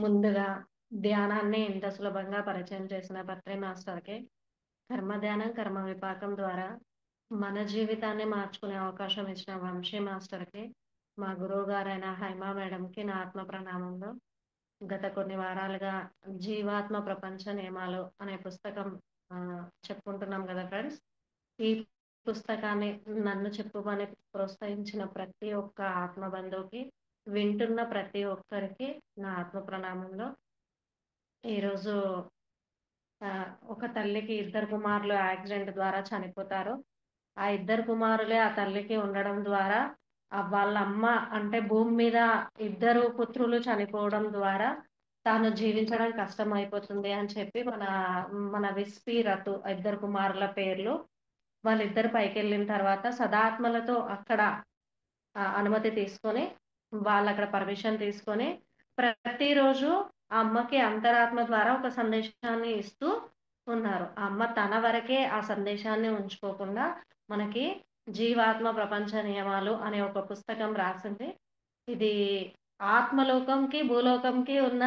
ముందుగా ధ్యానాన్ని ఇంత సులభంగా పరిచయం చేసిన పత్రి మాస్టర్‌కి, కర్మ ధ్యానం, కర్మ విపాకం ద్వారా మన జీవితాన్ని మార్చుకునే అవకాశం ఇచ్చిన వంశీ మాస్టర్‌కి, మా గురువుగారైన హైమా మేడంకి నా ఆత్మ ప్రణామములు. గత కొన్ని వారాలుగా 'జీవాత్మ ప్రపంచ నియమాలు' అనే పుస్తకం చెప్పుకుంటున్నాం గదా ఫ్రెండ్స్. ఈ పుస్తకాన్ని నన్ను చెప్పుమని ప్రోత్సహించిన ప్రతి ఒక్క ఆత్మ బంధువుకి, వింటున్న ప్రతి ఒక్కరికి నా ఆత్మ ప్రణామములు. ఈరోజు ఒక తల్లికి ఇద్దరు కుమారులు యాక్సిడెంట్ ద్వారా చనిపోతారు. ఆ ఇద్దరు కుమారులే ఆ తల్లికి ఉండడం ద్వారా వాళ్ళ అమ్మ అంటే భూమి మీద ఇద్దరు పుత్రులు చనిపోవడం ద్వారా తాను జీవించడం కష్టమైపోతుంది అని చెప్పి మన మన విస్పి, రతు ఇద్దరు కుమారుల పేర్లు వాళ్ళిద్దరు పైకెళ్ళిన తర్వాత సదాత్మలతో అక్కడ అనుమతి తీసుకొని, వాళ్ళక్కడ పర్మిషన్ తీసుకొని, ప్రతిరోజు ఆ అమ్మకి అంతరాత్మ ద్వారా ఒక సందేశాన్ని ఇస్తూ ఉన్నారు. ఆ అమ్మ తన వరకే ఆ సందేశాన్ని ఉంచుకోకుండా, మనకి 'జీవాత్మ ప్రపంచ నియమాలు' అనే ఒక పుస్తకం రాసింది. ఇది ఆత్మలోకంకి, భూలోకంకి ఉన్న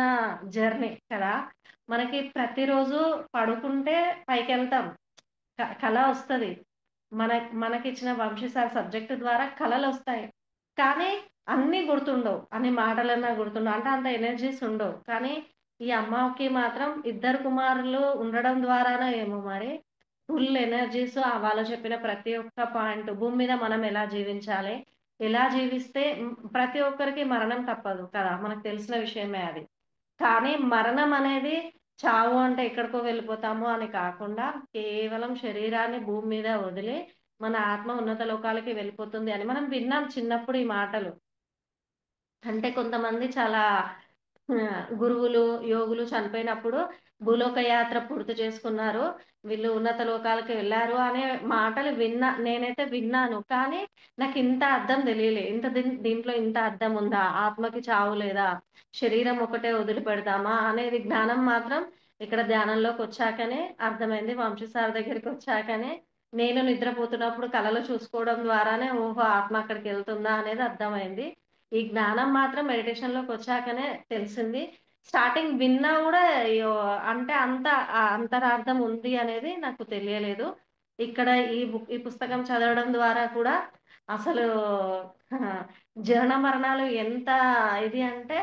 జర్నీ కదా! మనకి ప్రతిరోజు పడుకుంటే పైకెళ్తాం. కల ఒస్తది. మన మనకిచ్చిన వంశీ సార్ సబ్జెక్ట్ ద్వారా కలలొస్తాయి. కానీ అన్నీ గుర్తుండవు. అన్ని మాటలన్నా గుర్తుండవు. అంటే అంత ఎనర్జీస్ ఉండవు. కానీ ఈ అమ్మకి మాత్రం ఇద్దరు కుమారులు ఉండడం ద్వారానో ఏమో మరి ఫుల్ ఎనర్జీస్ వాళ్ళు చెప్పిన ప్రతి ఒక్క పాయింట్ భూమి మీద మనం ఎలా జీవించాలి? ఎలా జీవిస్తే ప్రతి ఒక్కరికి మరణం తప్పదు కదా! మనకు తెలిసిన విషయమే అది. కానీ మరణం అనేది చావు అంటే ఎక్కడికో వెళ్ళిపోతాము అని కాకుండా, కేవలం శరీరాన్ని భూమి మీద వదిలి, మన ఆత్మ ఉన్నత లోకాలకి వెళ్ళిపోతుంది అని మనం విన్నాం చిన్నప్పుడు ఈ మాటలు. అంటే కొంతమంది చాలా గురువులు, యోగులు చనిపోయినప్పుడు భూలోక యాత్ర పూర్తి చేసుకున్నారు. వీళ్ళు ఉన్నత లోకాలకి వెళ్లారు అనే మాటలు నేనైతే విన్నాను. కానీ నాకింత అర్థం తెలియలే. దీంట్లో ఇంత అర్థం ఉందా? ఆత్మకి చావు లేదా? శరీరం ఒకటే వదిలిపెడతామా? అనేది జ్ఞానం మాత్రం ఇక్కడ ధ్యానంలోకొచ్చాకనే అర్థమైంది. వంశీ సార్ దగ్గరికొచ్చాకనే నేను నిద్రపోతున్నప్పుడు కలలో చూసుకోవడం ద్వారానే ఓహో! ఆత్మ అక్కడికెళ్తుందా అనేది అర్థమైంది. ఈ జ్ఞానం మాత్రం మెడిటేషన్‌లోకొచ్చాకనే తెలిసింది. స్టార్టింగ్ విన్నా గూడా అయ్యో! అంటే అంత అంతరార్థం ఉంది అనేది నాకు తెలియలేదు. ఇక్కడ ఈ పుస్తకం చదవడం ద్వారా కూడా అసలు జనన మరణాలు ఎంత ఇది అంటే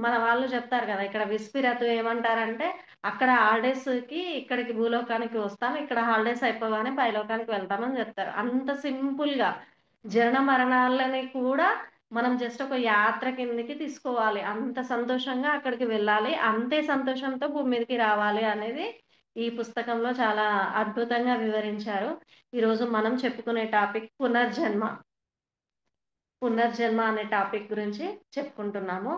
మన వాళ్ళు చెప్తారు గదా! ఇక్కడ విస్పిరతు ఏమంటారంటే, అక్కడ హాలిడేస్‌కి ఇక్కడికి భూలోకానికి వస్తాం. ఇక్కడ హాలిడేస్ అయిపోగానే పైలోకానికి వెళ్తామని చెప్తారు. అంత సింపుల్‌గా జనన మరణాలని కూడా మనం జస్ట్ ఒక యాత్ర కిందకి తీసుకోవాలి. అంత సంతోషంగా అక్కడికి వెళ్ళాలి. అంతే సంతోషంతో భూమి మీదకి రావాలి అనేది ఈ పుస్తకంలో చాలా అద్భుతంగా వివరించారు. ఈరోజు మనం చెప్పుకునే టాపిక్ పునర్జన్మ. పునర్జన్మ అనే టాపిక్ గురించి చెప్పుకుంటున్నాము.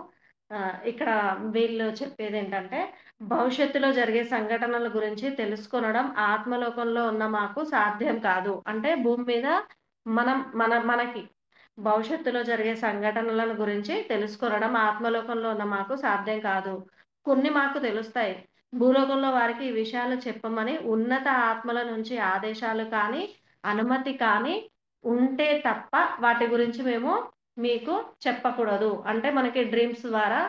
ఇక్కడ వీళ్ళు చెప్పేదేంటంటే, భవిష్యత్తులో జరిగే సంఘటనల గురించి తెలుసుకొనడం ఆత్మలోకంలో ఉన్న మాకు సాధ్యం కాదు. అంటే భూమి మీద మనకి భవిష్యత్తులో జరిగే సంఘటనలను గురించి తెలుసుకొనడం ఆత్మలోకంలో ఉన్న మాకు సాధ్యం కాదు. కొన్ని మాకు తెలుస్తాయి. భూలోకంలో వారికి ఈ విషయాలు చెప్పమని ఉన్నత ఆత్మల నుంచి ఆదేశాలు కానీ, అనుమతి కానీ ఉంటే తప్ప వాటి గురించి మేము మీకు చెప్పకూడదు. అంటే మనకి డ్రీమ్స్ ద్వారా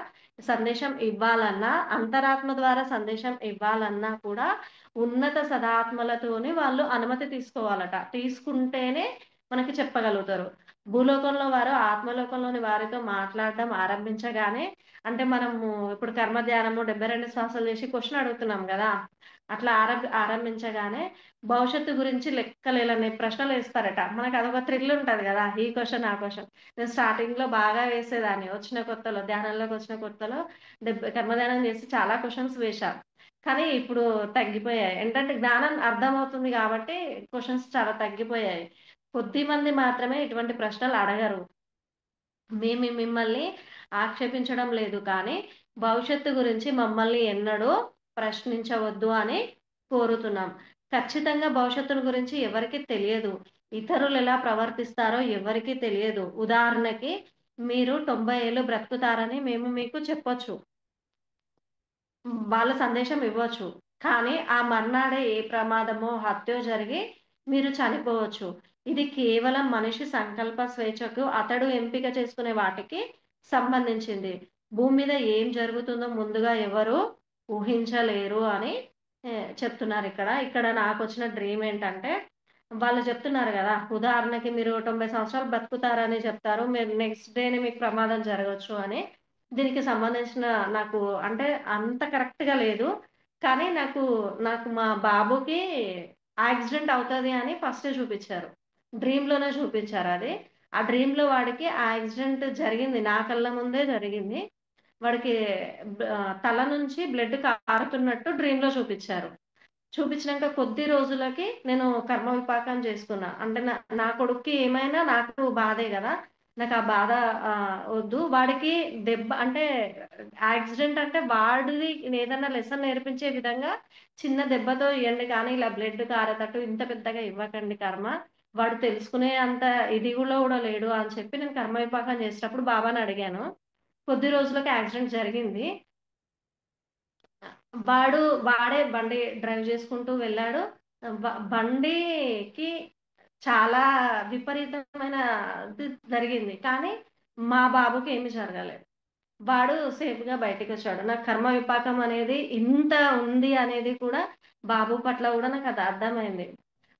సందేశం ఇవ్వాలన్నా, అంతరాత్మ ద్వారా సందేశం ఇవ్వాలన్నా కూడా ఉన్నత సదాత్మలతోని వాళ్ళు అనుమతి తీసుకోవాలట. తీసుకుంటేనే మనకి చెప్పగలుగుతారు. భూలోకంలో వారు ఆత్మలోకంలోని వారితో మాట్లాడడం ఆరంభించగానే అంటే మనము ఇప్పుడు కర్మ ధ్యానము 72 శ్వాసలు చేసి క్వెషన్ అడుగుతున్నాం గదా! అట్లా ఆరంభించగానే భవిష్యత్తు గురించి లెక్కలేనన్ని ప్రశ్నలేస్తారట. మనకదొక థ్రిల్ ఉంటది గదా! ఈ క్వెషన్, ఆ క్వెషన్. నేను స్టార్టింగ్‌లో బాగా వేసేదాన్ని. వచ్చిన కొత్తలో ధ్యానంలోకొచ్చిన కొత్తలో కర్మధ్యానం చేసి చాలా క్వెషన్స్ వేశా. కానీ ఇప్పుడు తగ్గిపోయాయి. ఏంటంటే జ్ఞానం అర్థమవుతుంది గాబట్టి క్వెషన్స్ చాలా తగ్గిపోయాయి. కొద్దిమంది మాత్రమే ఇటువంటి ప్రశ్నలు అడగరు. మేము మిమ్మల్ని ఆక్షేపించడం లేదు కానీ, భవిష్యత్తు గురించి మమ్మల్ని ఎన్నడూ ప్రశ్నించవద్దు అని కోరుతున్నాం. ఖచ్చితంగా భవిష్యత్తును గురించి ఎవరికీ తెలియదు. ఇతరులెలా ప్రవర్తిస్తారో ఎవరికీ తెలియదు. ఉదాహరణకి మీరు 90 ఏళ్ళు బ్రతుకుతారని మేము మీకు చెప్పొచ్చు. వాళ్ళ సందేశం ఇవ్వచ్చు. కానీ ఆ మర్నాడే ఏ ప్రమాదమో, హత్యో జరిగి మీరు చనిపోవచ్చు. ఇది కేవలం మనిషి సంకల్ప స్వేచ్ఛకు అతడు ఎంపిక చేసుకునే వాటికి సంబంధించింది. భూమి మీద ఏం జరుగుతుందో ముందుగా ఎవరు ఊహించలేరు అని చెప్తున్నారు ఇక్కడ. ఇక్కడ నాకొచ్చిన డ్రీమ్ ఏంటంటే, వాళ్ళు చెప్తున్నారు గదా! ఉదాహరణకి మీరు 90 సంవత్సరాలు బతుకుతారని చెప్తారు. మీరు నెక్స్ట్ డేనే మీకు ప్రమాదం జరగొచ్చు అని. దీనికి సంబంధించిన నాకు అంటే అంత కరెక్ట్‌గా లేదు. కానీ నాకు మా బాబుకి యాక్సిడెంట్ అవుతది అని ఫస్టే చూపిచ్చారు. డ్రీమ్‌లోనే చూపించారది. ఆ డ్రీమ్‌లో వాడికి ఆ యాక్సిడెంట్ జరిగింది. నా కళ్ళ ముందే జరిగింది. వాడికి తల నుంచి బ్లడ్ కారుతున్నట్టు డ్రీమ్‌లో చూపిచ్చారు. చూపించినంక కొద్ది రోజులకి నేను కర్మ విపాకం చేసుకున్నా. అంటే నా కొడుక్కి ఏమైనా నాకు బాధే గదా! నాకు ఆ బాధ వద్దు. వాడికి దెబ్బ అంటే యాక్సిడెంట్ అంటే వాడిది ఏదన్నా లెసన్ నేర్పించే విధంగా చిన్న దెబ్బతో ఇయ్యండి కానీ, ఇలా బ్లడ్ కారేతట్టు ఇంత పెద్దగా ఇవ్వకండి కర్మ. వాడు తెలుసుకునే అంత ఇది గూడా లేడు అని చెప్పి నేను కర్మ విపాకం చేసేటప్పుడు బాబాని అడిగాను. కొద్ది రోజులకి యాక్సిడెంట్ జరిగింది. వాడు వాడే బండి డ్రైవ్ చేసుకుంటూ వెళ్ళాడు. బండికి చాలా విపరీతమైనది జరిగింది. కానీ మా బాబుకి ఏమి జరగలేదు. వాడు సేఫ్‌గా బయటికొచ్చాడు. నాకు కర్మ విపాకం అనేది ఇంత ఉంది అనేది కూడా బాబు పట్ల గూడా నాకది అర్థమైంది.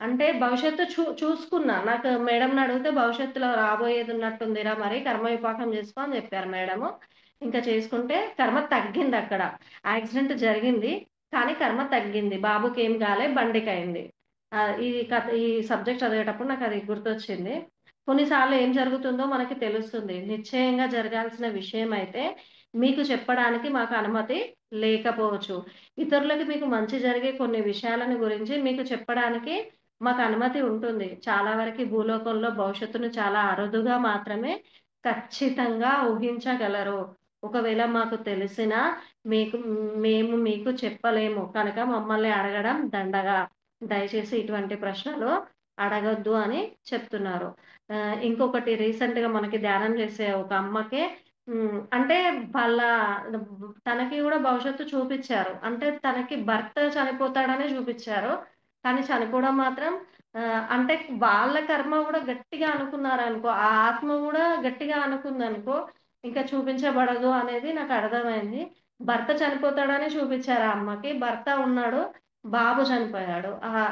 అంటే భవిష్యత్తు చూసుకున్నా. నాకు మేడంనడిగితే భవిష్యత్తులో రాబోయేదున్నట్టుందిరా మరి కర్మ విపాకం చేసుకో అని జెప్పారు మేడము. ఇంకా చేసుకుంటే కర్మ తగ్గిందక్కడ. యాక్సిడెంట్ జరిగింది. కానీ కర్మ తగ్గింది. బాబుకేం గాలే బండికయింది. ఈ సబ్జెక్ట్ చదివేటప్పుడు నాకది గుర్తొచ్చింది. కొన్నిసార్లు ఏం జరుగుతుందో మనకి తెలుస్తుంది. నిశ్చయంగా జరగాల్సిన విషయమైతే మీకు చెప్పడానికి మాకు అనుమతి లేకపోవచ్చు. ఇతరులకి మీకు మంచి జరిగే కొన్ని విషయాలను గురించి మీకు చెప్పడానికి మాకు అనుమతి ఉంటుంది. చాలా వరకి భూలోకంలో భవిష్యత్తును చాలా అరుదుగా మాత్రమే ఖచ్చితంగా ఊహించగలరు. ఒకవేళ మాకు తెలిసినా మీకు మేము మీకు చెప్పలేము. కనుక మమ్మల్ని అడగడం దండగ. దయచేసి ఇటువంటి ప్రశ్నలు అడగొద్దు అని చెప్తున్నారు. ఇంకొకటి రీసెంట్‌గా మనకి ధ్యానం చేసే ఒక అమ్మకి అంటే వాళ్ళ తనకి గూడా భవిష్యత్తు చూపిచ్చారు. అంటే తనకి భర్త చనిపోతాడనే చూపిచ్చారు. కానీ చనిపోవడం మాత్రం అంటే వాళ్ళ కర్మ గూడా గట్టిగా అనుకున్నారనుకో, ఆ ఆత్మ గూడా గట్టిగా అనుకుందనుకో, ఇంకా చూపించబడదు అనేది నాకర్థమైంది. భర్త చనిపోతాడని చూపిచ్చారు ఆ అమ్మకి. భర్త ఉన్నాడు. బాబు చనిపోయాడు.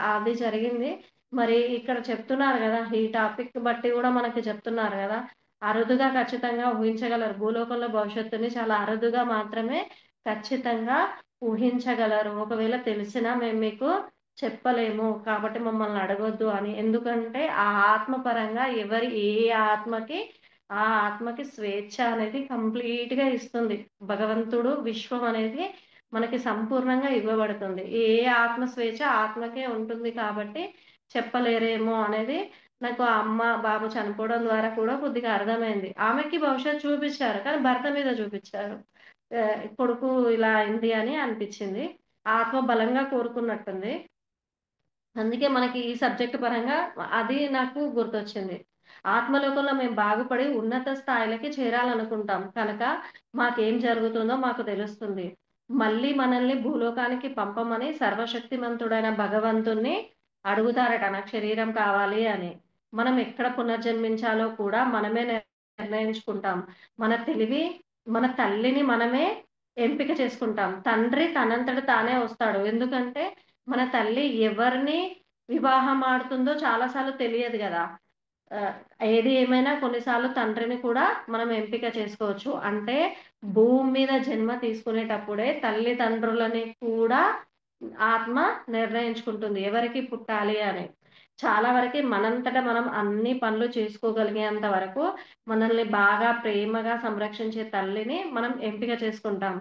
అది జరిగింది. మరి ఇక్కడ చెప్తున్నారు గదా! ఈ టాపిక్ బట్టి గూడా మనకి చెప్తున్నారు గదా! అరుదుగా ఖచ్చితంగా ఊహించగలరు. భూలోకంలో భవిష్యత్తుని చాలా అరుదుగా మాత్రమే ఖచ్చితంగా ఊహించగలరు. ఒకవేళ తెలిసినా మేము మీకు చెప్పలేము. కాబట్టి మమ్మల్ని అడగొద్దు అని. ఎందుకంటే ఆ ఆత్మ పరంగా ఏ ఆత్మకి ఆ ఆత్మకి స్వేచ్ఛ అనేది కంప్లీట్‌గా ఇస్తుంది. భగవంతుడు విశ్వం అనేది మనకి సంపూర్ణంగా ఇవ్వబడుతుంది. ఆత్మ స్వేచ్ఛ ఆత్మకే ఉంటుంది కాబట్టి చెప్పలేరేమో అనేది నాకు ఆ అమ్మ, బాబు చనిపోవడం ద్వారా కూడా కొద్దిగా అర్థమైంది. ఆమెకి భవిష్యత్తు చూపిచ్చారు. కానీ భర్త మీద చూపిచ్చారు. కొడుకు ఇలా అయింది అని అనిపిచ్చింది. ఆత్మ బలంగా కోరుకున్నట్టుంది. అందుకే మనకి ఈ సబ్జెక్ట్ పరంగా అది నాకు గుర్తొచ్చింది. ఆత్మలోకంలో మేము బాగుపడి ఉన్నత స్థాయిలకి చేరాలనుకుంటాం. కనుక మాకేం జరుగుతుందో మాకు తెలుస్తుంది. మళ్ళీ మనల్ని భూలోకానికి పంపమని సర్వశక్తిమంతుడైన భగవంతుడిని అడుగుతారట. నాకు శరీరం కావాలి అని. మనం ఎక్కడ పునర్జన్మించాలో కూడా మనమే నిర్ణయించుకుంటాం. మన తెలివి మన తల్లిని మనమే ఎంపిక చేసుకుంటాం. తండ్రి తనంతట తానే వస్తాడు. ఎందుకంటే మన తల్లి ఎవరిని వివాహం ఆడుతుందో చాలా సార్లు తెలియదు గదా! ఆహ్, ఏది ఏమైనా కొన్నిసార్లు తండ్రిని కూడా మనం ఎంపిక చేసుకోవచ్చు. అంటే భూమి మీద జన్మ తీసుకునేటప్పుడే తల్లిదండ్రులని కూడా ఆత్మ నిర్ణయించుకుంటుంది. ఎవరికి పుట్టాలి అని. చాలా వరకి మనంతట మనం అన్ని పనులు చేసుకోగలిగేంత వరకు మనల్ని బాగా ప్రేమగా సంరక్షించే తల్లిని మనం ఎంపిక చేసుకుంటాం.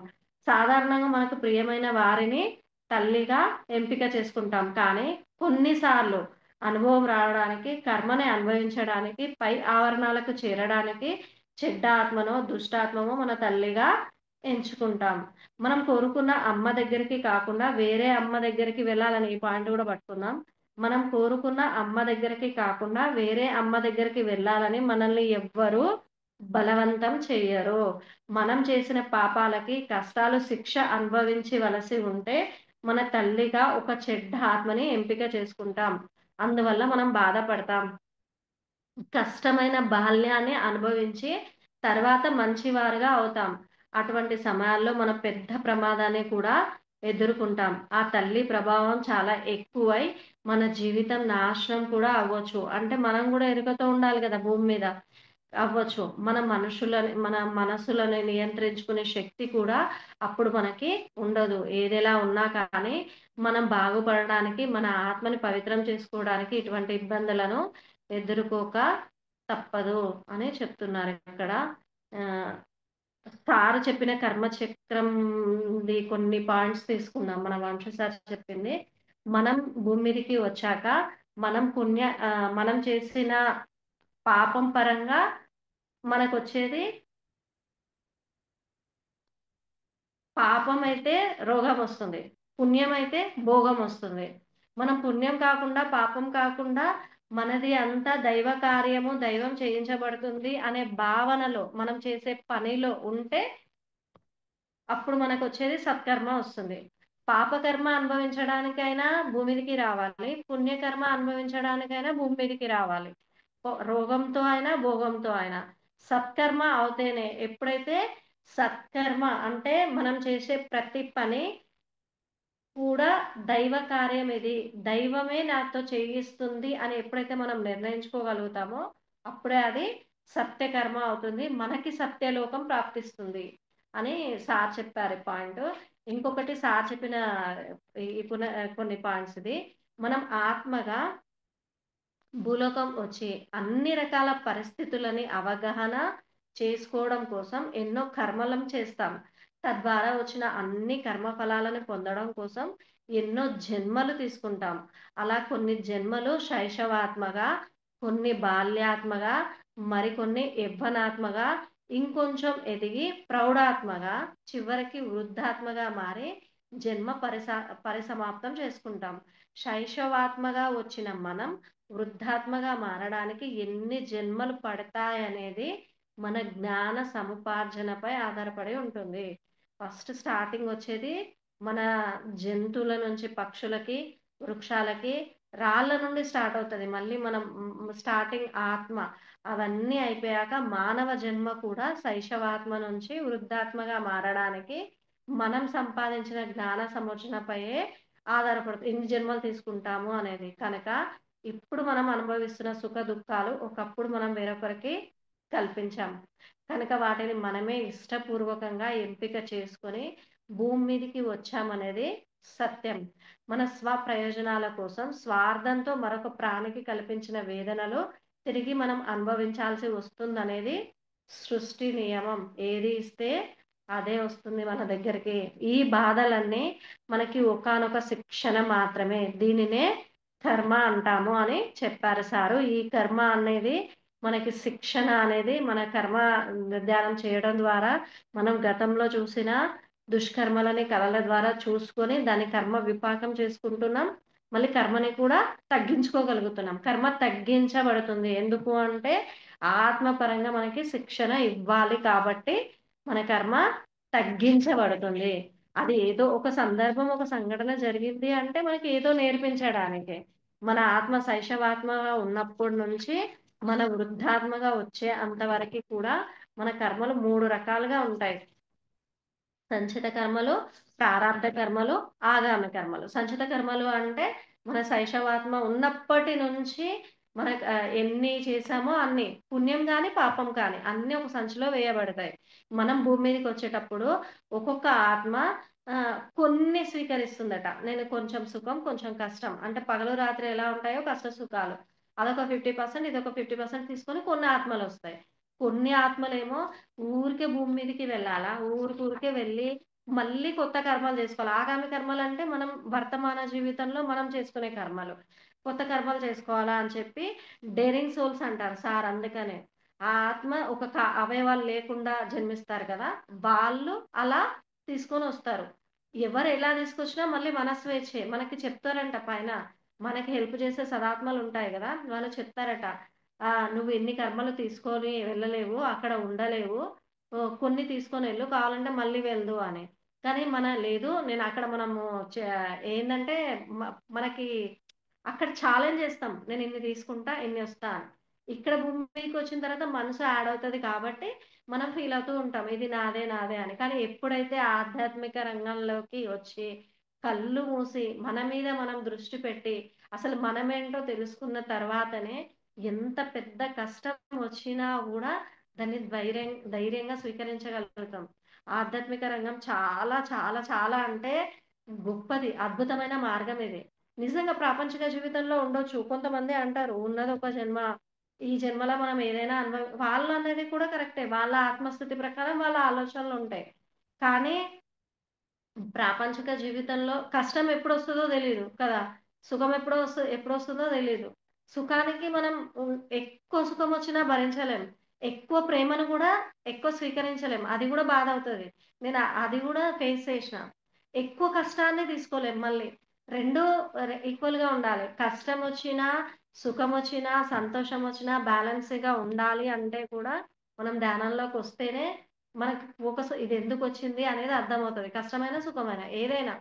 సాధారణంగా మనకు ప్రియమైన వారిని తల్లిగా ఎంపిక చేసుకుంటాం. కానీ కొన్నిసార్లు అనుభవం రావడానికి, కర్మని అనుభవించడానికి, పై ఆవరణాలకు చేరడానికి చెడ్డ ఆత్మనో, దుష్టాత్మనో మన తల్లిగా ఎంచుకుంటాం. మనం కోరుకున్న అమ్మ దగ్గరికి కాకుండా వేరే అమ్మ దగ్గరికి వెళ్ళాలని ఈ పాయింట్ గూడా పట్టుకుందాం. మనం కోరుకున్న అమ్మ దగ్గరికి కాకుండా వేరే అమ్మ దగ్గరికి వెళ్ళాలని మనల్ని ఎవ్వరూ బలవంతం చెయ్యరు. మనం చేసిన పాపాలకి కష్టాలు శిక్ష అనుభవించవలసి ఉంటే మన తల్లిగా ఒక చెడ్డ ఆత్మని ఎంపిక చేసుకుంటాం. అందువల్ల మనం బాధపడతాం. కష్టమైన బాల్యాన్ని అనుభవించి తర్వాత మంచివారుగా అవుతాం. అటువంటి సమయాల్లో మనం పెద్ద ప్రమాదాన్ని కూడా ఎదుర్కొంటాం. ఆ తల్లి ప్రభావం చాలా ఎక్కువై మన జీవితం నాశనం కూడా అవ్వచ్చు. అంటే మనం గూడా ఎరుకతో ఉండాలి గదా! భూమి మీద. అవ్వచ్చు. మన మనసులని నియంత్రించుకునే శక్తి కూడా అప్పుడు మనకి ఉండదు. ఏదెలా ఉన్నా కానీ మనం బాగుపడడానికి, మన ఆత్మని పవిత్రం చేసుకోవడానికి ఇటువంటి ఇబ్బందులను ఎదుర్కోక తప్పదు అని చెప్తున్నారిక్కడ. ఆహ్, సారు చెప్పిన కర్మచక్రంది కొన్ని పాయింట్స్ తీసుకుందాం. మన వంశీ సార్ చెప్పింది. మనం భూమి మీదకి వచ్చాక మనం చేసిన పాపం పరంగా మనకొచ్చేది పాపమైతే రోగమొస్తుంది. పుణ్యమైతే భోగమొస్తుంది. మనం పుణ్యం కాకుండా, పాపం కాకుండా మనది అంతా దైవ కార్యము, దైవం చేయించబడుతుంది అనే భావనలో మనం చేసే పనిలో ఉంటే అప్పుడు మనకొచ్చేది సత్కర్మ వస్తుంది. పాపకర్మ అనుభవించడానికైనా భూమి మీదకి రావాలి. పుణ్యకర్మ అనుభవించడానికైనా భూమి మీదకి రావాలి. రోగంతో అయినా, భోగంతో అయినా. సత్కర్మ అవుతేనే ఎప్పుడైతే సత్కర్మ అంటే మనం చేసే ప్రతి పని కూడా దైవ కార్యం ఇది. దైవమే నాతో చేయిస్తుంది అని ఎప్పుడైతే మనం నిర్ణయించుకోగలుగుతామో, అప్పుడే అది సత్యకర్మ అవుతుంది. మనకి సత్యలోకం ప్రాప్తిస్తుంది అని సార్ చెప్పారు ఈ పాయింట్. ఇంకొకటి సార్ చెప్పిన ఈ కొన్ని పాయింట్స్ ఇది. మనం ఆత్మగా భూలోకం వచ్చి అన్ని రకాల పరిస్థితులని అవగాహన చేసుకోవడం కోసం ఎన్నో కర్మలను చేస్తాం. తద్వారా వచ్చిన అన్ని కర్మ ఫలాలను పొందడం కోసం ఎన్నో జన్మలు తీసుకుంటాం. అలా కొన్ని జన్మలు శైశవాత్మగా, కొన్ని బాల్యాత్మగా, మరికొన్ని యవ్వనాత్మగా, ఇంకొంచెం ఎదిగి ప్రౌఢాత్మగా, చివరికి వృద్ధాత్మగా మారి జన్మ పరిసమాప్తం చేసుకుంటాం. శైశవాత్మగా వచ్చిన మనం వృద్ధాత్మగా మారడానికి ఎన్ని జన్మలు పడతాయనేది మన జ్ఞాన సముపార్జనపై ఆధారపడి ఉంటుంది. ఫస్ట్ స్టార్టింగ్ వచ్చేది మన జంతువుల నుంచి పక్షులకి, వృక్షాలకి, రాళ్ళ నుండి స్టార్ట్ అవుతది. మళ్ళీ మనం స్టార్టింగ్ ఆత్మ. అవన్నీ అయిపోయాక మానవ జన్మ కూడా శైశవాత్మ నుంచి వృద్ధాత్మగా మారడానికి మనం సంపాదించిన జ్ఞాన సముపార్జనపైయే ఆధారపడుతుంది. ఎన్ని జన్మలు తీసుకుంటాము అనేది. కనుక ఇప్పుడు మనం అనుభవిస్తున్న సుఖ దుఃఖాలు ఒకప్పుడు మనం వేరొకరికి కల్పించాం. కనుక వాటిని మనమే ఇష్టపూర్వకంగా ఎంపిక చేసుకొని భూమి మీదకి వచ్చామనేది సత్యం. మన ప్రయోజనాల కోసం స్వార్థంతో మరొక ప్రాణికి కల్పించిన వేదనలు తిరిగి మనం అనుభవించాల్సి వస్తుందనేది సృష్టి నియమం. ఏది ఇస్తే అదే వస్తుంది మన దగ్గరికి. ఈ బాధలన్నీ మనకి ఒకానొక శిక్షణ మాత్రమే. దీనినే కర్మ అంటాము అని చెప్పారు సారు. ఈ కర్మ అనేది మనకి శిక్షణ అనేది మన కర్మ ధ్యానం చేయడం ద్వారా మనం గతంలో చూసిన దుష్కర్మలని కళల ద్వారా చూసుకొని దాని కర్మ విపాకం చేసుకుంటున్నాం. మళ్ళీ కర్మని కూడా తగ్గించుకోగలుగుతున్నాం. కర్మ తగ్గించబడుతుంది. ఎందుకు అంటే ఆత్మపరంగా మనకి శిక్షణ ఇవ్వాలి కాబట్టి మన కర్మ తగ్గించబడుతుంది. అది ఏదో ఒక సందర్భం, ఒక సంఘటన జరిగింది అంటే మనకి ఏదో నేర్పించడానికి. మన ఆత్మ శైశవాత్మగా ఉన్నప్పటి నుంచి మన వృద్ధాత్మగా వచ్చే అంతవరకు కూడా మన కర్మలు 3 రకాలుగా ఉంటాయి. సంచిత కర్మలు, ప్రారాబ్ధ కర్మలు, ఆగామి కర్మలు. సంచిత కర్మలు అంటే మన శైశవాత్మ ఉన్నప్పటి నుంచి మనకు ఎన్ని చేశామో అన్ని పుణ్యం గాని, పాపం కానీ అన్నీ ఒక సంచిలో వేయబడతాయి. మనం భూమి మీదకి వచ్చేటప్పుడు ఒక్కొక్క ఆత్మ కొన్ని స్వీకరిస్తుందట. నేను కొంచెం సుఖం, కొంచెం కష్టం. అంటే పగలు, రాత్రి ఎలా ఉంటాయో కష్ట సుఖాలు. అదొక 50%, ఇదొక 50% తీసుకొని కొన్ని ఆత్మలొస్తాయి. కొన్ని ఆత్మలేమో ఊరికే భూమి మీదకి వెళ్ళాలా, ఊరికే వెళ్ళి మళ్ళీ కొత్త కర్మలు చేసుకోవాలి. ఆగామి కర్మలంటే మనం వర్తమాన జీవితంలో మనం చేసుకునే కర్మలు. కొత్త కర్మలు చేసుకోవాలా అని చెప్పి డేరింగ్ సోల్స్ అంటారు సార్. అందుకనే ఆ ఆత్మ ఒక అవయవాలు లేకుండా జన్మిస్తారు కదా! వాళ్ళు అలా తీసుకొనొస్తారు. ఎవరు ఎలా తీసుకొచ్చినా మళ్ళీ మన స్వేచ్ఛే. మనకి చెప్తారంట పైన. మనకి హెల్ప్ చేసే సదాత్మలుంటాయి గదా! వాళ్ళు చెప్తారట. "నువ్వు ఇన్ని కర్మలు తీసుకొని వెళ్ళలేవు. అక్కడ ఉండలేవు. కొన్ని తీసుకొనెళ్ళు. కావాలంటే మళ్ళీ వెళ్దువు" అని. కానీ లేదు, నేను అక్కడ మనము చ ఏందంటే మ మనకి అక్కడ ఛాలెంజ్ చేస్తాం. నేను ఇన్ని తీసుకుంటా, ఇన్ని వస్తా అని. ఇక్కడ భూమి మీదకొచ్చిన తర్వాత మనసు యాడ్ అవుతది కాబట్టి, మనం ఫీల్ అవుతూ ఉంటాం. ఇది నాదే, నాదే అని. కానీ ఎప్పుడైతే ఆధ్యాత్మిక రంగంలోకి వచ్చి, కళ్ళు మూసి, మన మీద మనం దృష్టి పెట్టి, అసలు మనమేంటో తెలుసుకున్న తర్వాతనే, ఎంత పెద్ద కష్టం వచ్చినా గూడా దాన్ని ధైర్యంగా స్వీకరించగలుగుతాం. ఆధ్యాత్మిక రంగం చాలా, చాలా, చాలా అంటే గొప్పది. అద్భుతమైన మార్గం ఇది. నిజంగా ప్రాపంచిక జీవితంలో ఉండొచ్చు. కొంతమంది అంటారు ఉన్నదొక జన్మ. ఈ జన్మలో మనం ఏదైనా వాళ్ళనేది కూడా కరెక్టే. వాళ్ళ ఆత్మస్థితి ప్రకారం వాళ్ళ ఆలోచనలుంటాయి. కానీ ప్రాపంచిక జీవితంలో కష్టం ఎప్పుడొస్తదో తెలీదు కదా! సుఖం ఎప్పుడొస్తదో తెలీదు. సుఖానికి మనం ఎక్కువ సుఖమొచ్చినా భరించలేం. ఎక్కువ ప్రేమను గూడా ఎక్కువ స్వీకరించలేం. అది గూడా బాధవుతది. నేను అది గూడా ఫేస్ చేషిన. ఎక్కువ కష్టాన్ని తీసుకోలేం మళ్ళీ. 2 ఈక్వల్‌గా ఉండాలి. కష్టమొచ్చినా, సుఖమొచ్చినా, సంతోషమొచ్చినా బ్యాలెన్స్‌గా ఉండాలి అంటే కూడా మనం ధ్యానంలోకొస్తేనే మనకి ఫోకస్ ఇదెందుకొచ్చింది అనేది అర్థమవుతది. కష్టమైన, సుఖమైన ఏదైనా.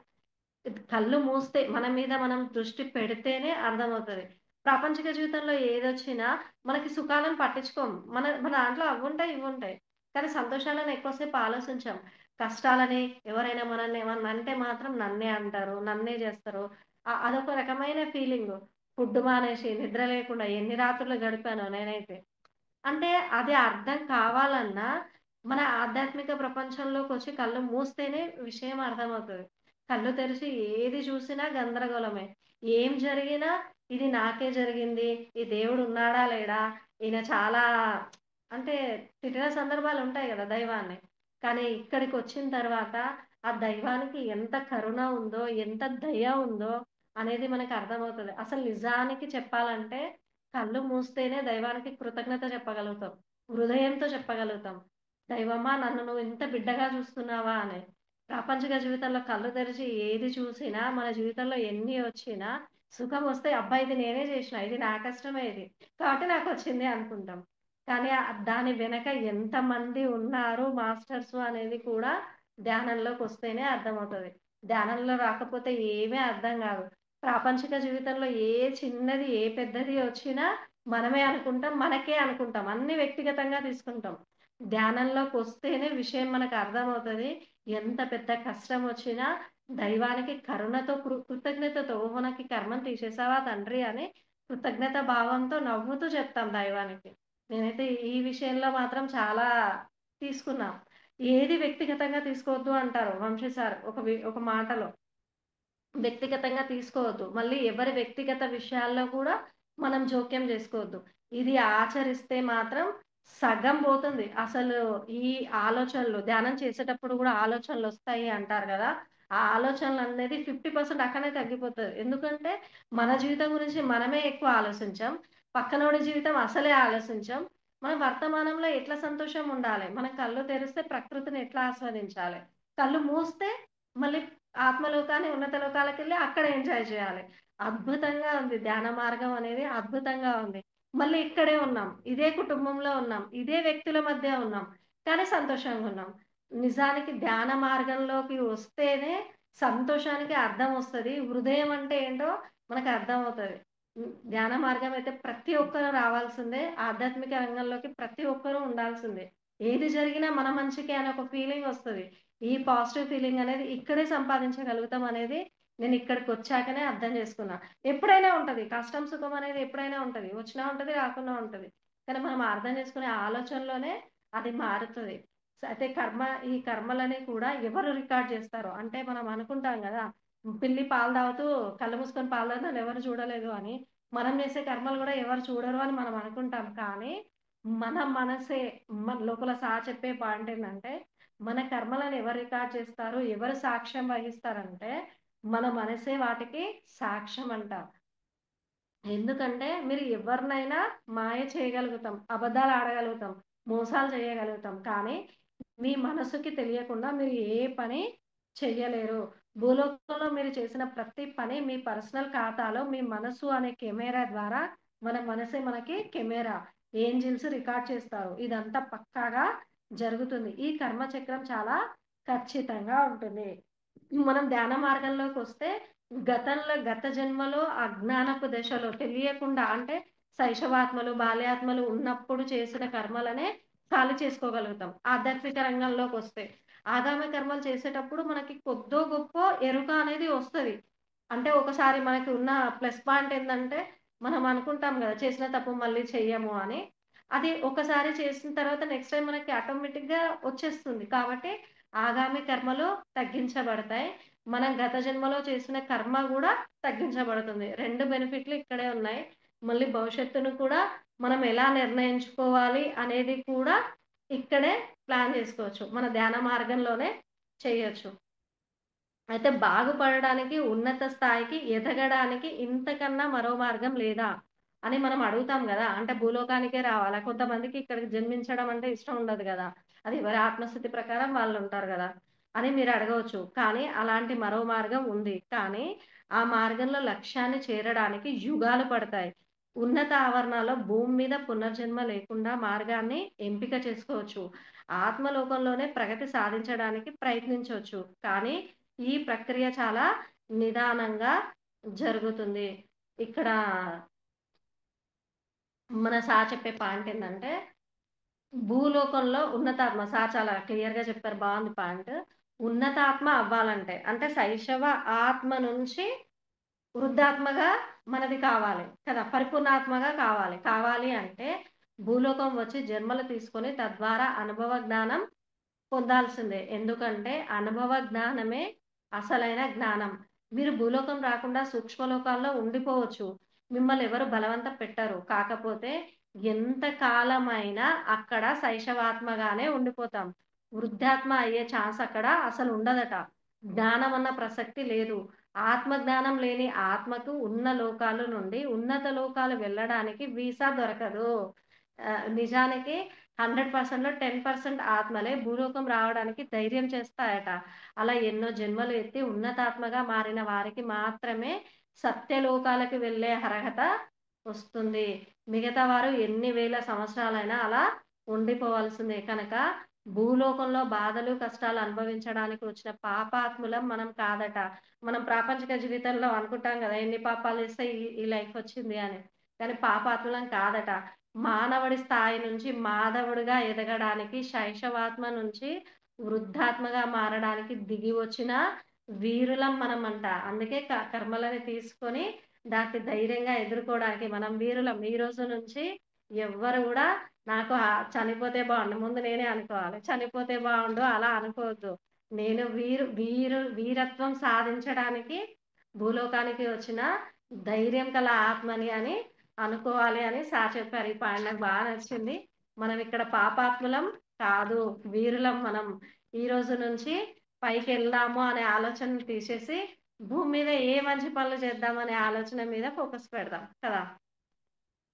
కళ్ళు మూస్తే మన మీద మనం దృష్టి పెడితేనే అర్థమవుతది. ప్రాపంచిక జీవితంలో ఏదొచ్చినా మనకి సుఖాలను పట్టించుకోము. మన మన దాంట్లో అవ్వుంటాయి, ఇవ్వుంటాయి. కానీ సంతోషాలను ఎక్కువ సేపు ఆలోచించం. కష్టాలని ఎవరైనా మనల్ని ఏమన్నా అంటే మాత్రం నన్నే అంటారు, నన్నే జేస్తారు. అదొక రకమైన ఫీలింగు. ఫుడ్ మానేసి, నిద్ర లేకుండా ఎన్ని రాత్రులు గడిపానో నేనైతే. అంటే అది అర్థం కావాలన్నా, మన ఆధ్యాత్మిక ప్రపంచంలోకొచ్చి కళ్ళు మూస్తేనే విషయం అర్థమవుతది. కళ్ళు తెరిచి ఏది చూసినా గందరగోళమే. ఏం జరిగినా ఇది నాకే జరిగింది. ఈ దేవుడున్నాడా? లేడా? ఈయన చాలా అంటే తిట్టిన సందర్భాలుంటాయి గదా! దైవాన్ని. కానీ ఇక్కడికొచ్చిన తర్వాత ఆ దైవానికి ఎంత కరుణ ఉందో, ఎంత దయ ఉందో అనేది మనకు అర్థమవుతది. అసలు నిజానికి చెప్పాలంటే కళ్ళు మూస్తేనే దైవానికి కృతజ్ఞత చెప్పగలుగుతాం. హృదయంతో చెప్పగలుగుతాం. దైవమా నన్ను నువ్వు ఇంత బిడ్డగా చూస్తున్నావా అని. ప్రాపంచిక జీవితంలో కళ్ళు తెరిచి ఏది చూసినా, మన జీవితంలో ఎన్ని వచ్చినా, సుఖమొస్తే అబ్బా! ఇది నేనే చేషినా. ఇది నా కష్టమే ఇది. కాబట్టి నాకొచ్చింది అనుకుంటాం. కానీ దాని వెనక ఎంతమంది ఉన్నారు మాస్టర్సు అనేది కూడా ధ్యానంలోకొస్తేనే అర్థమవుతది. ధ్యానంలో రాకపోతే ఏమీ అర్థం గాదు. ప్రాపంచిక జీవితంలో ఏ చిన్నది, ఏ పెద్దది వచ్చినా మనమే అనుకుంటాం. మనకే అనుకుంటాం. అన్నీ వ్యక్తిగతంగా తీసుకుంటాం. ధ్యానంలోకొస్తేనే విషయం మనకు అర్థమవుతది. ఎంత పెద్ద కష్టమొచ్చినా దైవానికి కరుణతో కృతజ్ఞతతో "ఓహో! నాకు ఈ కర్మను తీసేసావా తండ్రి" అని కృతజ్ఞత భావంతో నవ్వుతూ చెప్తాం దైవానికి. నేనైతే ఈ విషయంలో మాత్రం చాలా తీసుకున్నా. ఏది వ్యక్తిగతంగా తీసుకోవద్దు అంటారు వంశీ సార్ ఒక మాటలో. వ్యక్తిగతంగా తీసుకోవద్దు. మళ్ళీ ఎవరి వ్యక్తిగత విషయాల్లో కూడా మనం జోక్యం జేసుకోవద్దు. ఇది ఆచరిస్తే మాత్రం సగం బోతుంది. అసలు ఈ ఆలోచనలు ధ్యానం చేసేటప్పుడు గూడా ఆలోచనలొస్తాయి అంటారు గదా! ఆ ఆలోచనలనేది 50% అక్కడనే తగ్గిపోతది. ఎందుకంటే మన జీవితం గురించి మనమే ఎక్కువ ఆలోచించం. పక్కనోడి జీవితం అసలే ఆలోచించం. మన వర్తమానంలో ఎట్లా సంతోషం ఉండాలి? మనం కళ్ళు తెరిస్తే ప్రకృతిని ఎట్లా ఆస్వాదించాలి? కళ్ళు మూస్తే మళ్ళీ ఆత్మలోకాన్ని, ఉన్నత లోకాలకెళ్ళి అక్కడ ఎంజాయ్ చేయాలి. అద్భుతంగా ఉంది. ధ్యాన మార్గం అనేది అద్భుతంగా ఉంది. మళ్ళీ ఇక్కడే ఉన్నాం. ఇదే కుటుంబంలో ఉన్నాం. ఇదే వ్యక్తుల మధ్య ఉన్నాం. కానీ సంతోషంగున్నాం. నిజానికి ధ్యాన మార్గంలోకి వస్తేనే సంతోషానికి అర్థమొస్తది. హృదయం అంటే ఏంటో మనకు అర్థమవుతది. ధ్యాన మార్గం అయితే ప్రతి ఒక్కరు రావాల్సిందే. ఆధ్యాత్మిక రంగంలోకి ప్రతి ఒక్కరు ఉండాల్సిందే. ఏది జరిగినా మన మంచికే అనే ఒక ఫీలింగొస్తది. ఈ పాజిటివ్ ఫీలింగ్ అనేది ఇక్కడే సంపాదించగలుగుతాం అనేది నేనిక్కడికొచ్చాకనే అర్థం చేసుకున్నా. ఎప్పుడైనా ఉంటది. కష్టం, సుఖం అనేది ఎప్పుడైనా ఉంటది. వచ్చినా ఉంటది, రాకున్నా ఉంటది. కానీ మనం అర్థం చేసుకునే ఆలోచనలోనే అది మారుతది. అయితే ఈ కర్మలని కూడా ఎవరు రికార్డ్ చేస్తారో అంటే మనం అనుకుంటాం గదా! పిల్లి పాలు తాగుతూ కళ్ళు మూసుకొని పాలు తాగుతుంది ఎవరు చూడలేదు అని. మనం చేసే కర్మలు గూడా ఎవరు చూడరు అని మనం అనుకుంటాం. కానీ మన మనసే మన లోపల చెప్పే పాయింట్ ఏందంటే మన కర్మలను ఎవరు రికార్డ్ చేస్తారు? ఎవరు సాక్ష్యం వహిస్తారంటే, మన మనసే వాటికి సాక్ష్యం అంట. ఎందుకంటే, మీరు ఎవరినైనా మాయ చేయగలుగుతాం. అబద్ధాలాడగలుగుతాం. మోసాలు చేయగలుగుతాం. కానీ, మీ మనసుకి తెలియకుండా మీరు ఏ పని చెయ్యలేరు. భూలోకంలో మీరు చేసిన ప్రతి పని మీ పర్సనల్ ఖాతాలో మీ మనసు అనే కెమెరా ద్వారా మన మనసే మనకి కెమెరా. ఏంజిల్స్ రికార్డ్ చేస్తారు. ఇదంతా పక్కాగా జరుగుతుంది. ఈ కర్మ చక్రం చాలా ఖచ్చితంగా ఉంటుంది. మనం ధ్యాన మార్గంలోకొస్తే గత జన్మలో అజ్ఞానపు దశలో తెలియకుండా అంటే శైశవాత్మలు, బాల్యాత్మలు ఉన్నప్పుడు చేసిన కర్మలనే ఖాళీ చేసుకోగలుగుతాం. ఆధ్యాత్మిక రంగంలోకొస్తే. ఆగామి కర్మలు చేసేటప్పుడు మనకి కొద్దో గొప్పో ఎరుక అనేది వస్తది. అంటే ఒకసారి మనకి ఉన్న ప్లస్ పాయింట్ ఏందంటే, మనం అనుకుంటాం గదా! చేసిన తప్పు మళ్ళీ చెయ్యము అని. అది ఒకసారి చేసిన తర్వాత నెక్స్ట్ టైమ్ మనకి ఆటోమేటిక్‌గా వచ్చేస్తుంది. కాబట్టి ఆగామి కర్మలు తగ్గించబడతాయి. మనం గత జన్మలో చేసిన కర్మ గూడా తగ్గించబడుతుంది. 2 బెనిఫిట్‌లు ఇక్కడే ఉన్నాయి. మళ్ళీ భవిష్యత్తును కూడా మనం ఎలా నిర్ణయించుకోవాలి అనేది కూడా ఇక్కడే ప్లాన్ జేసుకోవచ్చు. మన ధ్యాన మార్గంలోనే చేయొచ్చు. అయితే బాగుపడడానికి, ఉన్నత స్థాయికి ఎదగడానికి ఇంతకన్నా మరో మార్గం లేదా? అని మనం అడుగుతాం గదా! అంటే భూలోకానికే రావాలా? కొంతమందికి ఇక్కడికి జన్మించడం అంటే ఇష్టం ఉండదు గదా! అది ఎవరి ఆత్మస్థితి ప్రకారం వాళ్ళుంటారు గదా! అని మీరు అడగవచ్చు. కానీ అలాంటి మరో మార్గం ఉంది. కానీ ఆ మార్గంలో లక్ష్యాన్ని చేరడానికి యుగాలు పడతాయి. ఉన్నత ఆవరణలో భూమి మీద పునర్జన్మ లేకుండా మార్గాన్ని ఎంపిక చేసుకోవచ్చు. ఆత్మలోకంలోనే ప్రగతి సాధించడానికి ప్రయత్నించొచ్చు. కానీ ఈ ప్రక్రియ చాలా నిదానంగా జరుగుతుంది. ఇక్కడ మన సార్ చెప్పే పాయింట్ ఏందంటే, భూలోకంలో ఉన్నతాత్మ సార్ చాలా క్లియర్‌గా చెప్పారు. బావుంది పాయింట్. ఉన్నతాత్మ అవ్వాలంటే, అంటే శైశవ ఆత్మ నుంచి వృద్ధాత్మగా మనది కావాలి కదా! పరిపూర్ణాత్మగా కావాలి. కావాలి అంటే భూలోకం వచ్చి జన్మలు తీసుకొని తద్వారా అనుభవ జ్ఞానం పొందాల్సిందే. ఎందుకంటే అనుభవ జ్ఞానమే అసలైన జ్ఞానం. మీరు భూలోకం రాకుండా సూక్ష్మలోకాల్లో ఉండిపోవచ్చు. మిమ్మల్ని ఎవరు బలవంత పెట్టరు. కాకపోతే ఎంత కాలమైనా అక్కడ శైశవాత్మగానే ఉండిపోతాం. వృద్ధాత్మ అయ్యే ఛాన్స్ అక్కడ అసలు ఉండదట. జ్ఞానం అన్న ప్రసక్తి లేదు. ఆత్మ జ్ఞానం లేని ఆత్మకు ఉన్న లోకాల నుండి ఉన్నత లోకాలు వెళ్ళడానికి వీసా దొరకదు. నిజానికి 100%లో 10% ఆత్మలే భూలోకం రావడానికి ధైర్యం చేస్తాయట. అలా ఎన్నో జన్మలు ఎత్తి ఉన్నతాత్మగా మారిన వారికి మాత్రమే సత్యలోకాలకు వెళ్ళే అర్హత వస్తుంది. మిగతా వారు ఎన్ని వేల సంవత్సరాలైనా అలా ఉండిపోవాల్సిందే. కనుక భూలోకంలో బాధలు, కష్టాలు అనుభవించడానికి వచ్చిన పాపాత్ములం మనం కాదట. మనం ప్రాపంచిక జీవితంలో అనుకుంటాం గదా! ఎన్ని పాపాలు చేస్తే ఈ లైఫ్ వచ్చింది అని. కానీ పాపాత్ములం కాదట. మానవుడి స్థాయి నుంచి మాధవుడిగా ఎదగడానికి శైశవాత్మ నుంచి వృద్ధాత్మగా మారడానికి దిగి వచ్చిన వీరులం మనమంట. అందుకే కర్మలని తీసుకొని దాన్ని ధైర్యంగా ఎదుర్కోవడానికి మనం వీరులం. ఈ రోజు నుంచి ఎవ్వరు గూడా నాకు చనిపోతే బావుండు. ముందు నేనే అనుకోవాలి. చనిపోతే బావుండు అలా అనుకోవద్దు. నేను వీరత్వం సాధించడానికి భూలోకానికి వచ్చిన ధైర్యం కల ఆత్మని అని అనుకోవాలి అని సార్ చెప్పారు. ఈ పాయింట్ నాకు బాగా నచ్చింది. మనం ఇక్కడ పాపాత్ములం కాదు. వీరులం మనం. ఈ రోజు నుంచి పైకెళ్దాము అనే ఆలోచనను తీసేసి భూమి మీద ఏ మంచి పనులు చేద్దామనే ఆలోచన మీద ఫోకస్ పెడదాం కదా!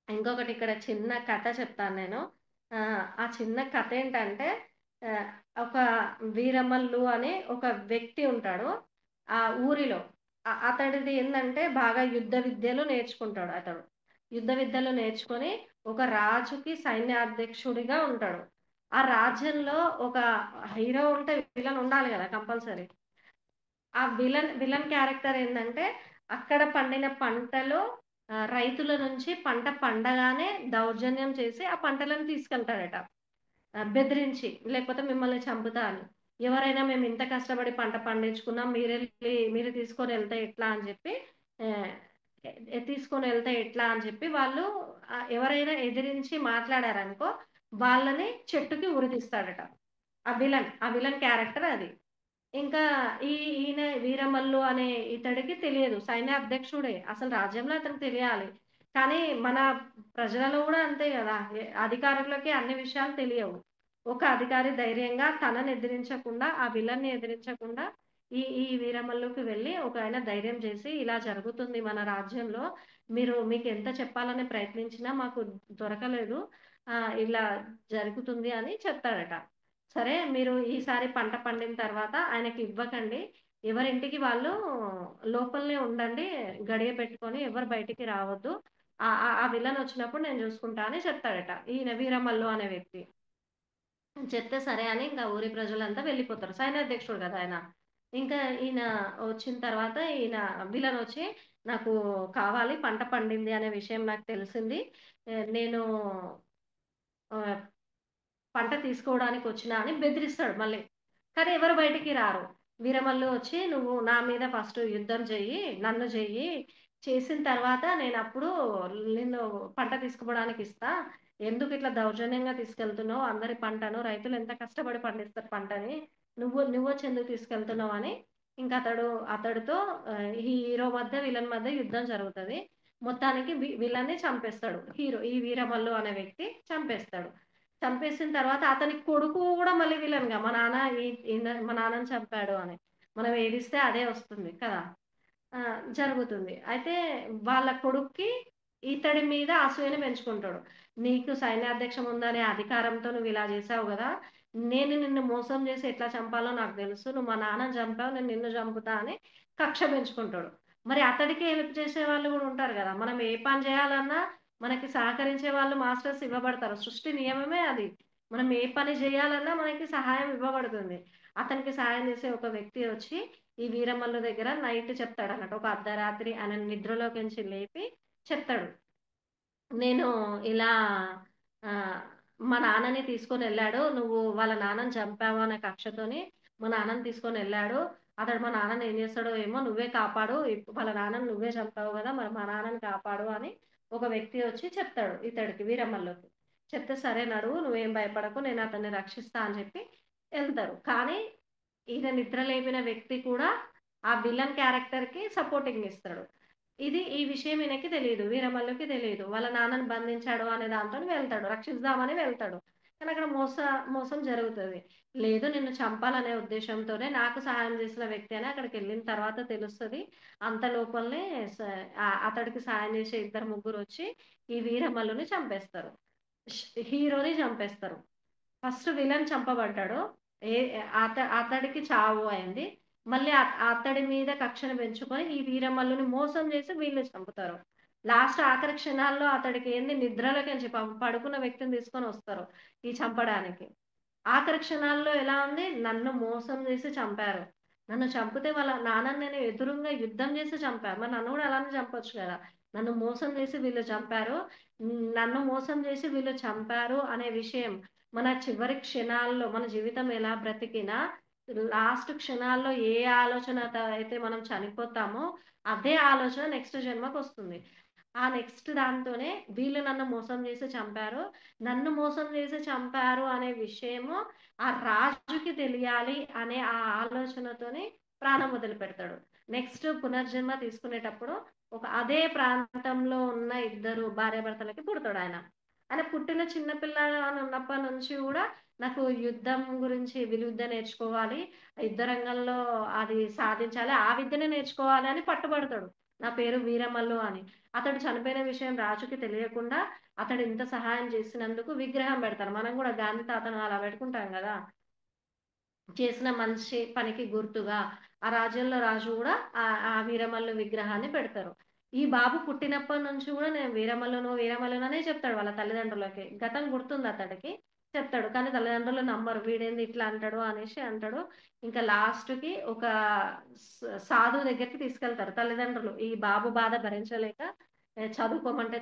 ఇంకొకటి ఇక్కడ చిన్న కథ చెప్తాను నేను. ఆ చిన్న కథ ఏంటంటే ఆహ్, ఒక వీరమల్లు అనే ఒక వ్యక్తి ఉంటాడు. ఆ ఊరిలో. అతడిది ఏందంటే బాగా యుద్ధ విద్యలు నేర్చుకుంటాడు అతడు. యుద్ధ విద్యలు నేర్చుకొని ఒక రాజుకి సైన్యాధ్యక్షుడిగా ఉంటాడు. ఆ రాజ్యంలో ఒక హీరో ఉంటే విలన్ ఉండాలి గదా! కంపల్సరీ. ఆ విలన్ క్యారెక్టర్ ఏందంటే, అక్కడ పండిన పంటలు రైతుల నుంచి పంట పండగానే దౌర్జన్యం చేసి ఆ పంటలను తీసుకెళ్తాడట. బెదిరించి లేకపోతే మిమ్మల్ని చంపుతా అని. ఎవరైనా మేమింత కష్టపడి పంట పండించుకున్నాం. మీరు తీసుకొనెళ్తే ఎట్లా అని జెప్పి ఆహ్, తీసుకొనెళ్తే ఎట్లా అని చెప్పి వాళ్ళు ఎవరైనా ఎదిరించి మాట్లాడారనుకో, వాళ్ళని చెట్టుకి ఉరితీస్తాడట. ఆ విలన్ క్యారెక్టర్ అది. ఇంకా ఈయన వీరమల్లు అనే ఇతడికి తెలియదు. సైన్యాధ్యక్షుడే. అసలు రాజ్యంలో అతనికి తెలియాలి. కానీ మన ప్రజలలో గూడా అంతే గదా! అధికారులకి అన్ని విషయాలు తెలియవు. ఒక అధికారి ధైర్యంగా తనని ఎదిరించకుండా, ఆ విలన్ని ఎదిరించకుండా ఈ వీరమల్లుకి వెళ్లి ఒకాయన ధైర్యం చేసి, "ఇలా జరుగుతుంది మన రాజ్యంలో. మీకెంత చెప్పాలని ప్రయత్నించినా మాకు దొరకలేదు. ఇలా జరుగుతుంది" అని చెప్తాడట. సరే మీరు ఈసారి పంట పండిన తర్వాత ఆయనకివ్వకండి. ఎవరింటికి వాళ్ళు లోపలనే ఉండండి. గడియ పెట్టుకొని ఎవరు బయటికి రావద్దు. ఆ విలనొచ్చినప్పుడు నేను జూసుకుంటా అని చెప్తాడట. ఈయన వీరమల్లు అనే వ్యక్తి. చెప్తే సరే అని ఇంకా ఊరి ప్రజలంతా వెళ్ళిపోతారు. సైన్యాధ్యక్షుడు గదా ఆయన. ఇంకా ఈయన వచ్చిన తర్వాత ఈయన విలనొచ్చి నాకు కావాలి, పంట పండింది అనే విషయం నాకు తెలిసింది. నేను ఆహ్, పంట తీసుకోవడానికొచ్చినా అని బెదిరిస్తాడు మళ్ళీ. కానీ ఎవరు బయటికి రారు. వీరమల్లు వచ్చి "నువ్వు నా మీద ఫస్ట్ యుద్ధం చెయ్యి, నన్ను చెయ్యి. చేసిన తర్వాత నేనప్పుడు నిన్ను పంట తీసుకుపోవడానికిస్తా. ఎందుకిట్లా దౌర్జన్యంగా తీసుకెళ్తున్నావు? అందరి పంటను రైతులు ఎంత కష్టపడి పండిస్తారు పంటని. నువ్వొచ్చి ఎందుకు తీసుకెళ్తున్నావు?" అని ఇంక అతడితో హీరో మధ్య, విలన్ మధ్య యుద్ధం జరుగుతది. మొత్తానికి విలన్ని చంపేస్తాడు. ఈ వీరమల్లు అనే వ్యక్తి చంపేస్తాడు. చంపేసిన తర్వాత అతని కొడుకు గూడా మళ్ళీ విలన్‌గా మా నాన్న మా నాన్నని చంపాడు అని. మనం ఏదిస్తే అదే వస్తుంది కదా! ఆ! జరుగుతుంది. అయితే వాళ్ళ కొడుక్కి ఇతడి మీద అసూయని పెంచుకుంటాడు. "నీకు సైన్యాధ్యక్షం ఉందనే అధికారంతో నువ్విలా జేశావు గదా! నేను నిన్ను మోసం జేసి ఎట్లా చంపాలో నాకు దెలుసు. నువ్వు మా నాన్నని చంపావు. నేను నిన్ను చంపుతా" అని కక్ష పెంచుకుంటాడు. మరి అతడికి హెల్ప్ చేసేవాళ్ళు గూడా ఉంటారు గదా! మనం ఏ పని జేయాలన్నా మనకి సహకరించే వాళ్ళు మాస్టర్స్ ఇవ్వబడతారు. సృష్టి నియమమే అది. మనం ఏ పని జేయాలన్నా మనకి సహాయం ఇవ్వబడుతుంది. అతనికి సహాయం చేసే ఒక వ్యక్తి వచ్చి ఈ వీరమల్లు దగ్గర నైట్ చెప్తాడన్నట్టు. ఒక అర్ధరాత్రి ఆయన నిద్రలోకించి లేపి చెప్తాడు. నేను ఇలా ఆహ్, మా నాన్నని తీసుకొనెళ్ళాడు. నువ్వు వాళ్ళ నాన్నని చంపావు అనే కక్షతోని మా నాన్నని తీసుకొనెళ్ళాడు. అతడు మా నాన్నని ఏం చేస్తాడో ఏమో నువ్వే కాపాడు. వాళ్ళ నాన్నని నువ్వే చంపావు గదా! మరి మా నాన్నని కాపాడు అని ఒక వ్యక్తి వచ్చి చెప్తాడు ఇతడికి వీరమల్లుకి. చెప్తే సరే నడువు నువ్వేం భయపడకు నేను అతన్ని రక్షిస్తా అని చెప్పి ఎళ్తారు. కానీ ఈయన నిద్ర లేపిన వ్యక్తి కూడా ఆ విలన్ క్యారెక్టర్‌కి సపోర్టింగ్ ఇస్తాడు. ఈ విషయం ఈయనకి తెలీదు. వీరమల్లుకి తెలీదు. వాళ్ళ నాన్నని బంధించాడు అనే దాంతోని వెళ్తాడు. రక్షిద్దామని వెళ్తాడు. కానీ అక్కడ మోసం జరుగుతది. లేదు నిన్ను చంపాలనే ఉద్దేశ్యంతోనే నాకు సహాయం చేసిన వ్యక్తి అని అక్కడికెళ్ళిన తర్వాత తెలుస్తది. అంత లోపలనే స అతడికి సాయం చేసే ఇద్దరు ముగ్గురొచ్చి ఈ వీరమల్లుని చంపేస్తారు. హీరోని చంపేస్తారు. First villain చంపబడ్డాడు. ఏ అతడికి చావు అయింది. మళ్ళీ అతడి మీద కక్షను పెంచుకొని ఈ వీరమల్లుని మోసం చేసి వీళ్ళు చంపుతారు. లాస్ట్ ఆఖరి క్షణాల్లో అతడికేంది నిద్రలోకించి పడుకున్న వ్యక్తిని తీసుకొనొస్తారు ఈ చంపడానికి. ఆఖరి క్షణాల్లో ఎలా ఉంది? నన్ను మోసం చేసి చంపారు. నన్ను చంపితే వాళ్ళ నాన్నని నేను ఎదురుంగా యుద్ధం చేసి చంపారు. మరి నన్ను గూడా అలానే చంపొచ్చు గదా! నన్ను మోసం చేసి వీళ్ళు చంపారు. నన్ను మోసం చేసి వీళ్ళు చంపారు అనే విషయం మన చివరి క్షణాల్లో మన జీవితం ఎలా బ్రతికినా లాస్ట్ క్షణాల్లో ఏ ఆలోచనతో అయితే మనం చనిపోతామో అదే ఆలోచన నెక్స్ట్ జన్మకొస్తుంది. ఆ నెక్స్ట్ దాంతోనే వీళ్ళు నన్ను మోసం చేసి చంపారు. నన్ను మోసం చేసి చంపారు అనే విషయము ఆ రాజుకి తెలియాలి అనే ఆ ఆలోచనతోని ప్రాణం వదిలిపెడతాడు. నెక్స్ట్ పునర్జన్మ తీసుకునేటప్పుడు అదే ప్రాంతంలో ఉన్న ఇద్దరు భార్యాభర్తలకి పుడతాడాయన. ఆయన పుట్టిన చిన్న పిల్లాడు అని ఉన్నప్పటి నుంచి గూడా నాకు యుద్ధం గురించి విలువిద్య నేర్చుకోవాలి. యుద్ధ రంగంలో అది సాధించాలి. ఆ విద్యనే నేర్చుకోవాలి అని పట్టుబడతాడు. నా పేరు వీరమల్లు అని. అతడు చనిపోయిన విషయం రాజుకి తెలియకుండా అతడు ఇంత సహాయం చేసినందుకు విగ్రహం బెడతారు. మనం గూడా గాంధీ తాతను అలా బెట్టుకుంటాం గదా! చేసిన మంచి పనికి గుర్తుగా ఆ రాజ్యంలో రాజు గూడా ఆ వీరమల్లు విగ్రహాన్ని పెడతారు. ఈ బాబు పుట్టినప్పటి నుంచి గూడా నేను వీరమల్లుననే చెప్తాడు వాళ్ళ తల్లిదండ్రులకి. గతం గుర్తుంది అతడికి. చెప్తాడు. కానీ తల్లిదండ్రులు నమ్మరు. వీడేంది ఇట్లా అంటాడు అనేసి అంటాడు. ఇంకా లాస్ట్‌కి ఒక సాధువు దగ్గరికి తీసుకెళ్తారు తల్లిదండ్రులు. ఈ బాబు బాధ భరించలేక చదువుకోమంటే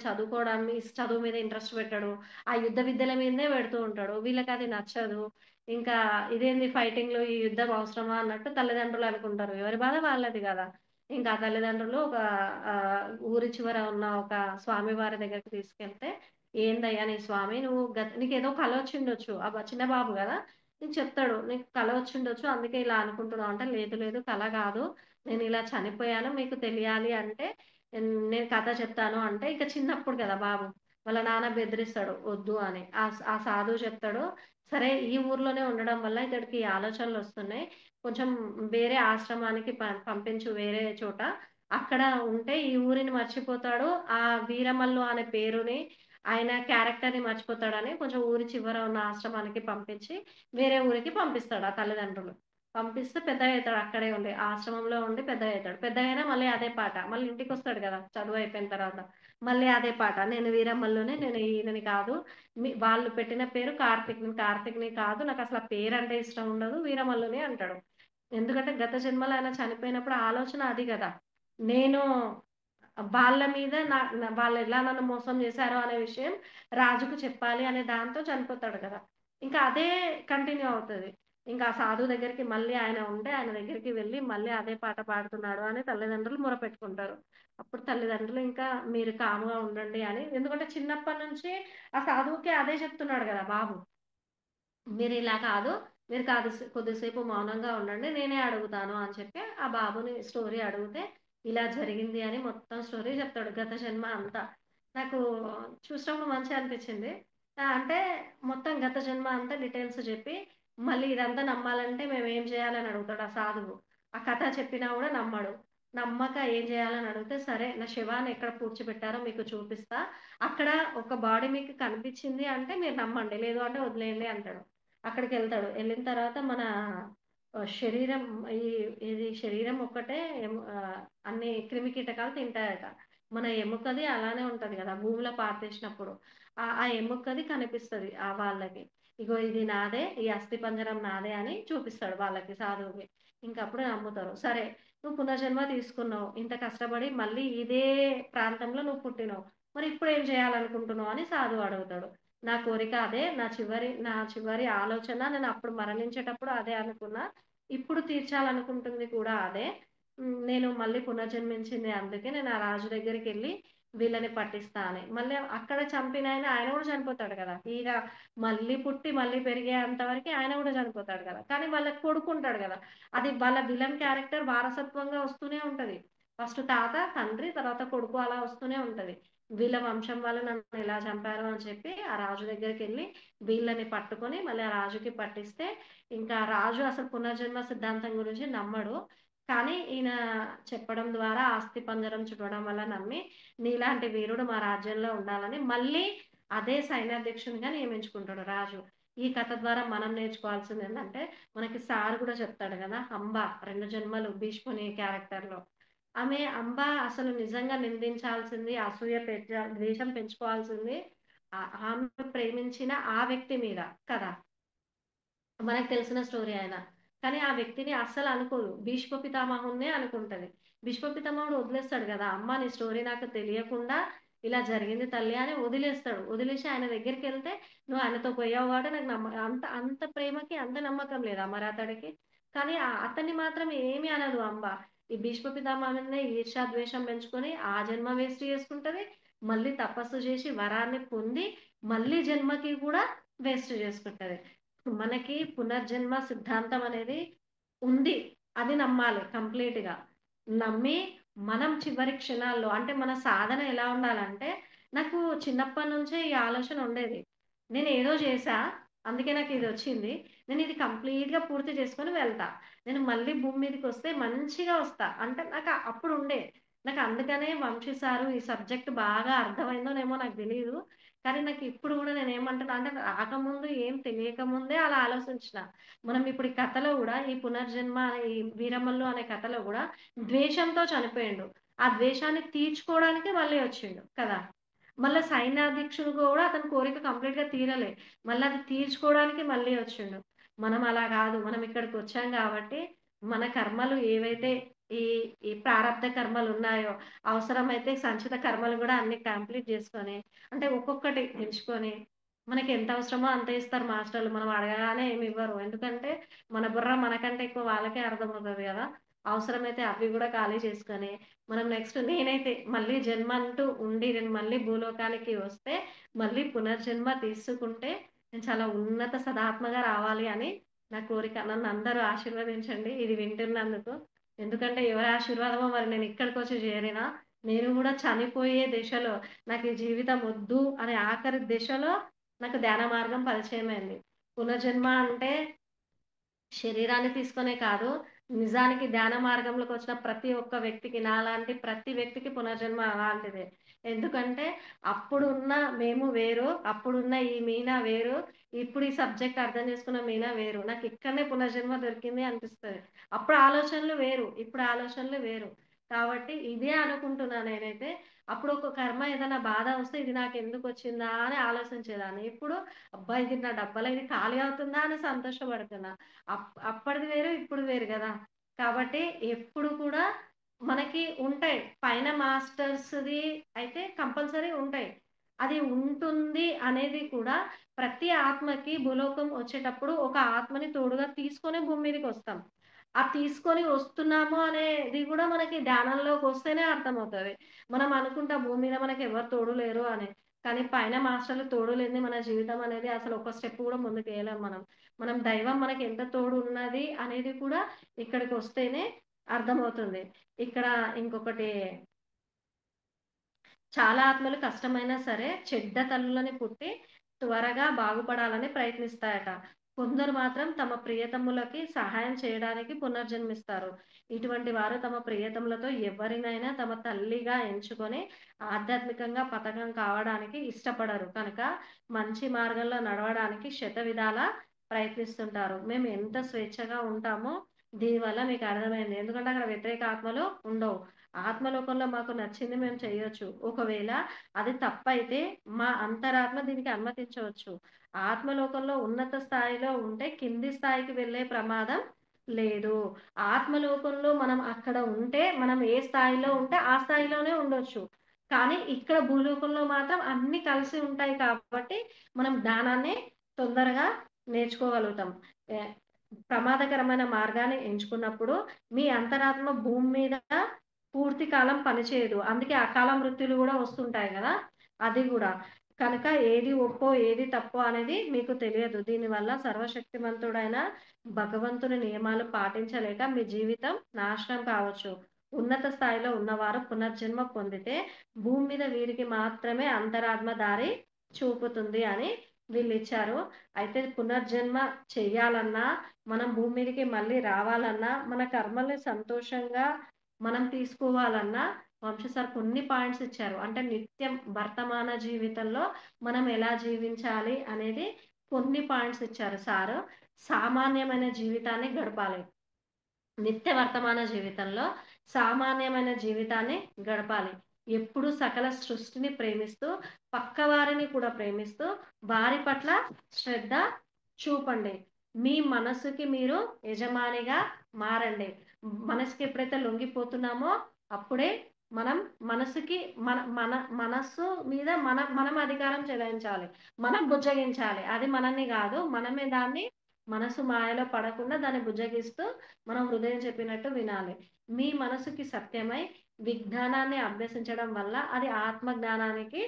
చదువు మీద ఇంట్రెస్ట్ పెట్టడు. ఆ యుద్ధ విద్యల మీదనే పెడుతూ ఉంటాడు. వీళ్ళకది నచ్చదు. ఇంకా ఇదేంది ఫైటింగ్‌లు, ఈ యుద్ధం అవసరమా అన్నట్టు తల్లిదండ్రులు అనుకుంటారు. ఎవరి బాధ వాళ్ళది గదా! ఇంకా ఆ తల్లిదండ్రులు ఊరి చివర ఉన్న ఒక స్వామి వారి దగ్గరికి తీసుకెళ్తే, "ఏందయ్యా నీ స్వామి నువ్వు నీకేదో కలొచ్చిండొచ్చు." చిన్న బాబు గదా! నీకు చెప్తాడు. "నీకు కల వచ్చిండొచ్చు. అందుకే ఇలా అనుకుంటున్నావు" అంటే, "లేదు లేదు కల గాదు. నేనిలా చనిపోయాను. మీకు తెలియాలి అంటే నేను కథ చెప్తాను" అంటే, ఇక చిన్నప్పుడు గదా బాబు. వాళ్ళ నాన్న బెదిరిస్తాడు వద్దు అని. ఆ సాధువు చెప్తాడు సరే ఈ ఊర్లోనే ఉండడం వల్ల ఇతడికి ఈ ఆలోచనలొస్తున్నాయి. కొంచెం వేరే ఆశ్రమానికి పంపించు వేరే చోట. అక్కడ ఉంటే ఈ ఊరిని మర్చిపోతాడు. ఆ వీరమల్లు అనే పేరుని, ఆయన క్యారెక్టర్‌ని మర్చిపోతాడని కొంచెం ఊరి చివర ఉన్న ఆశ్రమానికి పంపించి, వేరే ఊరికి పంపిస్తాడు ఆ తల్లిదండ్రులు. పంపిస్తే పెద్దగయితాడు అక్కడే ఉండి. ఆశ్రమంలో ఉండి పెద్దగయితాడు. పెద్దగయినా మళ్ళీ అదే పాట. మళ్ళీ ఇంటికొస్తాడు గదా! చదువయిపోయిన తర్వాత. మళ్ళీ అదే పాట. నేను వీరమల్లుని, నేను ఈయనని కాదు. వాళ్ళు పెట్టిన పేరు కార్తీక్. నేను కార్తీక్‌ని కాదు. నాకసల ఆ పేరంటే ఇష్టం ఉండదు. వీరమల్లుని అంటాడు. ఎందుకంటే గత జన్మలో ఆయన చనిపోయినప్పుడు ఆలోచన అది గదా! నేను వాళ్ళ మీద వాళ్ళెలా నన్ను మోసం జేశారో అనే విషయం రాజుకు చెప్పాలి అనే దాంతో చనిపోతాడు గదా! ఇంకా అదే కంటిన్యూ అవుతది. ఇంకా ఆ సాధువు దగ్గరికి మళ్ళీ ఆయన ఉంటే, ఆయన దగ్గరికి వెళ్లి మళ్ళీ అదే పాట పాడుతున్నాడు అని తల్లిదండ్రులు మొరపెట్టుకుంటారు. అప్పుడు తల్లిదండ్రులు ఇంకా మీరు కామ్‌గా ఉండండి అని, ఎందుకంటే చిన్నప్పటి నుంచి ఆ సాధువుకి అదే చెప్తున్నాడు గదా బాబు. మీరిలా కాదు. మీరు కొద్దిసేపు మౌనంగా ఉండండి. నేనే అడుగుతాను అని చెప్పి ఆ బాబుని స్టోరీ అడిగితే, ఇలా జరిగింది అని మొత్తం స్టోరీ చెప్తాడు. గత జన్మ అంతా. నాకు చూసినప్పుడు మంచిగా అనిపించింది. అంటే మొత్తం గత జన్మ అంతా డీటెయిల్స్ చెప్పి, మళ్ళీ ఇదంతా నమ్మాలంటే మేమేం చేయాలని అడుగుతాడు ఆ సాధువు. ఆ కథ చెప్పినా గూడా నమ్మడు. నమ్మక ఏం చేయాలని అడిగితే, సరే నా శవాన్ని ఎక్కడ పూడ్చిపెట్టారో మీకు చూపిస్తా. అక్కడ ఒక బాడీ మీకు కనిపించింది అంటే మీరు నమ్మండి. లేదు అంటే వదిలేయండి అంటాడు. అక్కడికెళ్తాడు. ఎళ్ళిన తర్వాత మన శరీరం ఈ ఇది శరీరం ఒక్కటే అన్ని క్రిమికీటకాలు తింటాయట. మన ఎముకది అలానే ఉంటది గదా! భూమిలో పాతేసినప్పుడు. ఆ ఎముకది కనిపిస్తది వాళ్ళకి. ఇగో ఇది నాదే, ఈ అస్థిపంజరం నాదే అని చూపిస్తాడు వాళ్ళకి సాధువుకి. ఇంకప్పుడు నమ్ముతారు. సరే నువ్వు పునర్జన్మ తీసుకున్నావు. ఇంత కష్టపడి మళ్ళీ ఇదే ప్రాంతంలో నువ్వు పుట్టినవు. మరి ఇప్పుడేం చేయాలనుకుంటున్నావు అని సాధువు అడుగుతాడు. నా కోరిక అదే. నా చివరి ఆలోచన నేనప్పుడు మరణించేటప్పుడు అదే అనుకున్నా. ఇప్పుడు తీర్చాలనుకుంటుంది కూడా అదే. నేను మళ్ళీ పునర్జన్మించింది అందుకే నేను ఆ రాజు దగ్గరికెళ్ళి వీళ్ళని పట్టిస్తా అని. మళ్ళీ అక్కడ చంపినాయన ఆయన గూడా చనిపోతాడు గదా! మళ్ళీ పుట్టి, మళ్ళీ పెరిగేంత వరకి ఆయన గూడా చనిపోతాడు గదా! కానీ వాళ్ళకి కొడుకుంటాడు గదా! అది వాళ్ళ విలన్ క్యారెక్టర్ వారసత్వంగా వస్తూనే ఉంటది. ఫస్ట్ తాత, తండ్రి, తర్వాత కొడుకు అలా వస్తూనే ఉంటది. వీళ్ళ వంశం వాళ్ళు నన్ను ఇలా చంపారు అని చెప్పి ఆ రాజు దగ్గరికెళ్ళి వీళ్ళని పట్టుకొని మళ్ళీ ఆ రాజుకి పట్టిస్తే, ఇంకా రాజు అసలు పునర్జన్మ సిద్ధాంతం గురించి నమ్మడు. కానీ ఈయన చెప్పడం ద్వారా ఆస్తి పంజరం చుట్టడం వల్ల నమ్మి, నీలాంటి వీరుడు మా రాజ్యంలో ఉండాలని మళ్ళీ అదే సైన్యాధ్యక్షునిగా నియమించుకుంటాడు రాజు. ఈ కథ ద్వారా మనం నేర్చుకోవాల్సిందేంటంటే, మనకి సార్ కూడా చెప్తాడు గదా! అంబ 2 జన్మలు భీష్ముని క్యారెక్టర్‌లో. అంబ అసలు నిజంగా నిందించాల్సింది, ద్వేషం పెంచుకోవాల్సింది ఆమె ప్రేమించిన ఆ వ్యక్తి మీద కదా! మనకు తెలిసిన స్టోరీ ఆయన. కానీ ఆ వ్యక్తిని అస్సలనుకోదు. భీష్మ పితామహుడినే అనుకుంటది. భీష్మ పితామహుడు వదిలేస్తాడు గదా! అమ్మ నీ స్టోరీ నాకు తెలియకుండా ఇలా జరిగింది తల్లి అని వదిలేస్తాడు. వదిలేసి ఆయన దగ్గరికెళ్తే నువ్వు ఆయనతో పోయావు కాబట్టి నాకు అంత అంత ప్రేమకి అంత నమ్మకం లేదా మరి అతడికి? కానీ అతన్ని మాత్రం ఏమి అనదు అంబ. ఈ భీష్మ పితామహుడినే ఈర్ష్య, ద్వేషం పెంచుకొని ఆ జన్మ వేస్ట్ చేసుకుంటది. మళ్ళీ తపస్సు చేసి వరాన్ని పొంది మళ్ళీ జన్మకి కూడా వేస్ట్ చేసుకుంటది. మనకి పునర్జన్మ సిద్ధాంతం అనేది ఉంది. అది నమ్మాలి కంప్లీట్‌గా. నమ్మి మనం చివరి క్షణాల్లో అంటే మన సాధన ఎలా ఉండాలంటే, నాకు చిన్నప్పటి నుంచే ఈ ఆలోచన ఉండేది. నేనేదో చేశా, అందుకే నాకిదొచ్చింది. నేనిది కంప్లీట్‌గా పూర్తి చేసుకొని వెళ్తా. నేను మళ్ళీ భూమి మీదకొస్తే మంచిగా వస్తా. అంటే నాకు అప్పుడుండే. నాకు అందుకనే వంశీ సారు ఈ సబ్జెక్ట్ బాగా అర్థమైందోనేమో నాకు తెలీదు. కానీ నాకిప్పుడు గూడా నేనేమంటున్నా అంటే రాకముందు ఏం తెలియక ముందే అలా ఆలోచించిన. మనం ఇప్పుడు ఈ కథలో గూడా ఈ పునర్జన్మ ఈ వీరమల్లు అనే కథలో గూడా ద్వేషంతో చనిపోయిండు. ఆ ద్వేషాన్ని తీర్చుకోవడానికి మళ్ళీ వచ్చిండు కదా! మళ్ళా సైన్యాధ్యక్షుడు గూడా అతని కోరిక కంప్లీట్‌గా తీరలే. మళ్ళీ అది తీర్చుకోవడానికి మళ్ళీ వచ్చిండు. మనం అలా గాదు. మనం ఇక్కడికొచ్చాం గాబట్టి మన కర్మలు ఏవైతే ఈ ఈ ప్రారబ్ధ కర్మలున్నాయో, అవసరమైతే సంచిత కర్మలు గూడా అన్నీ కంప్లీట్ జేసుకొని అంటే ఒక్కొక్కటి ఎంచుకొని, మనకెంత అవసరమో అంతే ఇస్తారు మాస్టర్‌లు. మనం అడగగానే ఏమివ్వరు. ఎందుకంటే, మన బుర్ర మనకంటే ఎక్కువ వాళ్ళకే అర్థమవుతది గదా! అవసరమైతే అవి గూడా ఖాళీ చేసుకొని, మనం నెక్స్ట్ నేనైతే మళ్ళీ జన్మ అంటూ ఉండి, నేను మళ్ళీ భూలోకానికి వస్తే, మళ్ళీ పునర్జన్మ తీసుకుంటే, నేను చాలా ఉన్నత సదాత్మగా రావాలి అని నా కోరిక. నన్నందరూ ఆశీర్వదించండి ఇది వింటున్నందుకు. ఎందుకంటే, ఎవరి ఆశీర్వాదమో మరి నేనిక్కడికొచ్చి చేరినా, నేను గూడా చనిపోయే దశలో నాకు ఈ జీవితం వద్దు అనే ఆఖరి దశలో నాకు ధ్యాన మార్గం పరిచయమైంది. పునర్జన్మ అంటే శరీరాన్ని తీసుకొనే కాదు, నిజానికి ధ్యాన మార్గంలోకొచ్చిన ప్రతి ఒక్క వ్యక్తికి, నాలాంటి ప్రతి వ్యక్తికి పునర్జన్మ అలాంటిదే. ఎందుకంటే, అప్పుడున్న మేము వేరు, అప్పుడున్న ఈ మీనా వేరు, ఇప్పుడు ఈ సబ్జెక్ట్ అర్థం చేసుకున్న మీనా వేరు. నాకిక్కడనే పునర్జన్మ దొరికింది అనిపిస్తది. అప్పుడు ఆలోచనలు వేరు, ఇప్పుడు ఆలోచనలు వేరు. కాబట్టి ఇదే అనుకుంటున్నా నేనైతే. అప్పుడు ఒక కర్మ ఏదైనా బాధ వస్తే ఇది నాకెందుకొచ్చిందా అని ఆలోచించేదాన్ని. ఇప్పుడు అబ్బా! ఇది నా డబ్బలా ఇది ఖాళీ అవుతుందా అని సంతోషపడుతున్నా. అప్పటిది వేరు, ఇప్పుడు వేరు గదా! కాబట్టి ఎప్పుడు కూడా మనకి ఉంటాయి. పైన మాస్టర్స్‌ది అయితే కంపల్సరీ ఉంటాయి. అది ఉంటుంది అనేది కూడా ప్రతి ఆత్మకి భూలోకం వచ్చేటప్పుడు ఒక ఆత్మని తోడుగా తీసుకొనే భూమి మీదకొస్తాం. ఆ తీసుకొని వస్తున్నాము అనేది గూడా మనకి ధ్యానంలోకొస్తేనే అర్థమవుతది. మనం అనుకుంటాం భూమి మీద మనకెవ్వరు తోడు లేరు అని. కానీ పైన మాస్టర్‌లు తోడు లేనిదే మన జీవితం అనేది అసలు ఒక స్టెప్ గూడా ముందుకేయలేం మనం. మనం దైవం మనకెంత తోడు ఉన్నది అనేది కూడా ఇక్కడికొస్తేనే అర్థమవుతుంది. ఇక్కడ ఇంకొకటి చాలా ఆత్మలు కష్టమైనా సరే చెడ్డ తల్లులని పుట్టి త్వరగా బాగుపడాలని ప్రయత్నిస్తాయట. కొందరు మాత్రం తమ ప్రియతములకి సహాయం చేయడానికి పునర్జన్మిస్తారు. ఇటువంటి వారు తమ ప్రియతములతో ఎవరినైనా తమ తల్లిగా ఎంచుకొని ఆధ్యాత్మికంగా పతనం కావడానికి ఇష్టపడరు. కనుక మంచి మార్గంలో నడవడానికి శతవిధాలా ప్రయత్నిస్తుంటారు. మేము ఎంత స్వేచ్ఛగా ఉంటామో దీనివల్ల మీకు అర్థమైంది. ఎందుకంటే అక్కడ వ్యతిరేక ఆత్మలు ఉండవు. ఆత్మలోకంలో మాకు నచ్చింది మేము చేయొచ్చు. ఒకవేళ అది తప్పైతే మా అంతరాత్మ దీనికి అనుమతించవచ్చు. ఆత్మలోకంలో ఉన్నత స్థాయిలో ఉంటే కింది స్థాయికి వెళ్ళే ప్రమాదం లేదు. ఆత్మలోకంలో మనం అక్కడ ఉంటే మనం ఏ స్థాయిలో ఉంటే ఆ స్థాయిలోనే ఉండొచ్చు. కానీ ఇక్కడ భూలోకంలో మాత్రం అన్నీ కలిసి ఉంటాయి కాబట్టి మనం జ్ఞానాన్ని తొందరగా నేర్చుకోగలుగుతాం. ఎ ప్రమాదకరమైన మార్గాన్ని ఎంచుకున్నప్పుడు మీ అంతరాత్మ భూమి మీద పూర్తి కాలం పనిచేయదు. అందుకే అకాల మృత్యులు గూడా వస్తుంటాయి గదా! అది గూడా. కనుక ఏది ఒప్పో, ఏది తప్పో అనేది మీకు తెలియదు. దీనివల్ల సర్వశక్తిమంతుడైన భగవంతుని నియమాలు పాటించలేక మీ జీవితం నాశనం కావచ్చు. ఉన్నత స్థాయిలో ఉన్నవారు పునర్జన్మ పొందితే భూమి మీద వీరికి మాత్రమే అంతరాత్మ దారి చూపుతుంది అని వీళ్ళిచ్చారు. అయితే పునర్జన్మ చెయ్యాలన్నా, మనం భూమి మీదకి మళ్ళీ రావాలన్నా, మన కర్మల్ని సంతోషంగా మనం తీసుకోవాలన్నా వంశీ సార్ కొన్ని పాయింట్స్ ఇచ్చారు. అంటే నిత్యం వర్తమాన జీవితంలో మనం ఎలా జీవించాలి అనేది కొన్ని పాయింట్స్ ఇచ్చారు సారు. సామాన్యమైన జీవితాన్ని గడపాలి. నిత్య వర్తమాన జీవితంలో సామాన్యమైన జీవితాన్ని గడపాలి. ఎప్పుడూ సకల సృష్టిని ప్రేమిస్తూ, పక్కవారిని కూడా ప్రేమిస్తూ, వారి పట్ల శ్రద్ధ చూపండి. మీ మనసుకి మీరు యజమానిగా మారండి. మనసుకి ఎప్పుడైతే లొంగిపోతున్నామో అప్పుడే మనం మనసుకి మన మన మనస్సు మీద మనం అధికారం చెలాయించాలి. మనం బుజ్జగించాలి. అది మనల్ని గాదు. మనమే దాన్ని మనసు మాయలో పడకుండా దాన్ని బుజ్జగిస్తూ మనం హృదయం చెప్పినట్టు వినాలి. మీ మనసుకి సత్యమై విజ్ఞానాన్ని అభ్యసించడం వల్ల అది ఆత్మ జ్ఞానానికి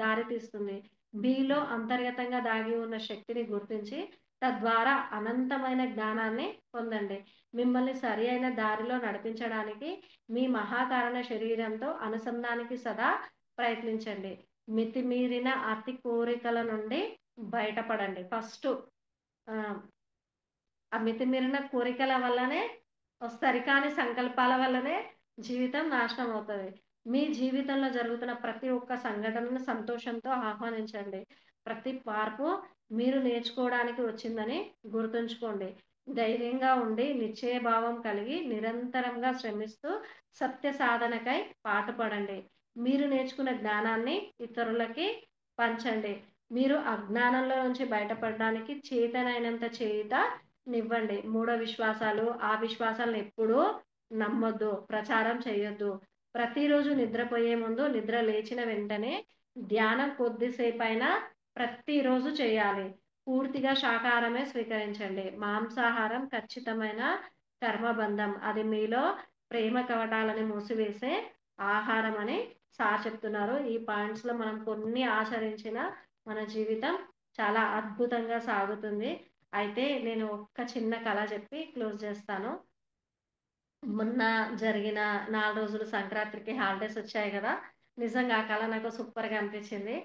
దారితీస్తుంది. మీలో అంతర్గతంగా దాగి ఉన్న శక్తిని గుర్తించి తద్వారా అనంతమైన జ్ఞానాన్ని పొందండి. మిమ్మల్ని సరి అయిన దారిలో నడిపించడానికి మీ మహాకారణ శరీరంతో అనుసంధానికి సదా ప్రయత్నించండి. మితిమీరిన అతి కోరికల నుండి బయటపడండి. ఫస్టు ఆహ్, ఆ మితిమీరిన కోరికల వల్లనే సరికాని సంకల్పాల వల్లనే జీవితం నాశనం అవుతది. మీ జీవితంలో జరుగుతున్న ప్రతి ఒక్క సంఘటనను సంతోషంతో ఆహ్వానించండి. ప్రతి మార్పు మీరు నేర్చుకోవడానికి వచ్చిందని గుర్తుంచుకోండి. ధైర్యంగా ఉండి, నిశ్చయ భావం కలిగి, నిరంతరంగా శ్రమిస్తూ సత్య సాధనకై పాటుపడండి. మీరు నేర్చుకున్న జ్ఞానాన్ని ఇతరులకి పంచండి. మీరు అజ్ఞానంలో నుంచి బయటపడడానికి చేతనైనంత చేయుత నివ్వండి. మూఢ విశ్వాసాలు, ఆ విశ్వాసాలను ఎప్పుడూ నమ్మొద్దు. ప్రచారం చేయొద్దు. ప్రతిరోజు నిద్రపోయే ముందు, నిద్ర లేచిన వెంటనే ధ్యానం కొద్దిసేపైనా ప్రతిరోజు చేయాలి. పూర్తిగా శాకాహారమే స్వీకరించండి. మాంసాహారం ఖచ్చితమైన కర్మబంధం. అది మీలో ప్రేమ కవాటాలని మూసివేసే ఆహారం అని సార్ చెప్తున్నారు. ఈ పాయింట్స్‌లో మనం కొన్ని ఆచరించిన మన జీవితం చాలా అద్భుతంగా సాగుతుంది. అయితే నేను ఒక్క చిన్న కథ చెప్పి క్లోజ్ చేస్తాను. మొన్న జరిగిన 4 రోజులు సంక్రాంతికి హాలిడేస్ వచ్చాయి గదా! నిజంగా ఆ కళ నాకు సూపర్‌గా అనిపించింది.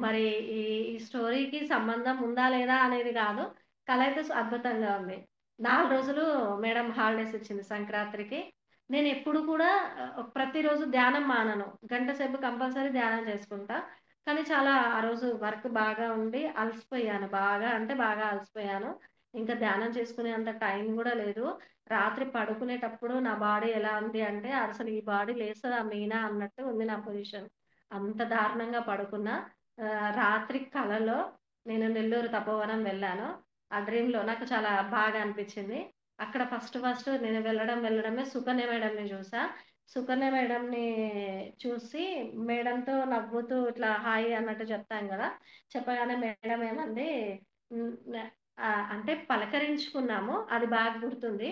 మరి ఈ ఈ స్టోరీకి సంబంధం ఉందా? లేదా? అనేది గాదు. కళ అయితే అద్భుతంగా ఉంది. 4 రోజులు మేడం హాలిడేస్ ఇచ్చింది సంక్రాంతికి. నేనెప్పుడు కూడా ప్రతిరోజు ధ్యానం మానను. గంట సేపు కంపల్సరీ ధ్యానం చేసుకుంటా. కానీ చాలా ఆ రోజు వర్క్ బాగా ఉండి అలసిపోయాను. బాగా అంటే బాగా అలసిపోయాను. ఇంకా ధ్యానం చేసుకునే అంత టైం గూడా లేదు. రాత్రి పడుకునేటప్పుడు నా బాడీ ఎలా ఉంది అంటే, అసలు ఈ బాడీ లేస్తదా మీనా అన్నట్టు ఉంది నా పొజిషన్. అంత దారుణంగా పడుకున్నా. రాత్రి కలలో నేను నెల్లూరు తపోవనం వెళ్ళాను. ఆ డ్రీమ్‌లో నాకు చాలా బాగా అనిపిచ్చింది. అక్కడ ఫస్ట్ నేను వెళ్ళడమే సుకన్య మేడంని చూసా. సుకన్య మేడంని చూసి మేడంతో నవ్వుతూ ఇట్లా హాయ్ అన్నట్టు చెప్తాం గదా! చెప్పగానే మేడం ఏమంది హ్మ్. అంటే పలకరించుకున్నాము. అది బాగా గుర్తుంది.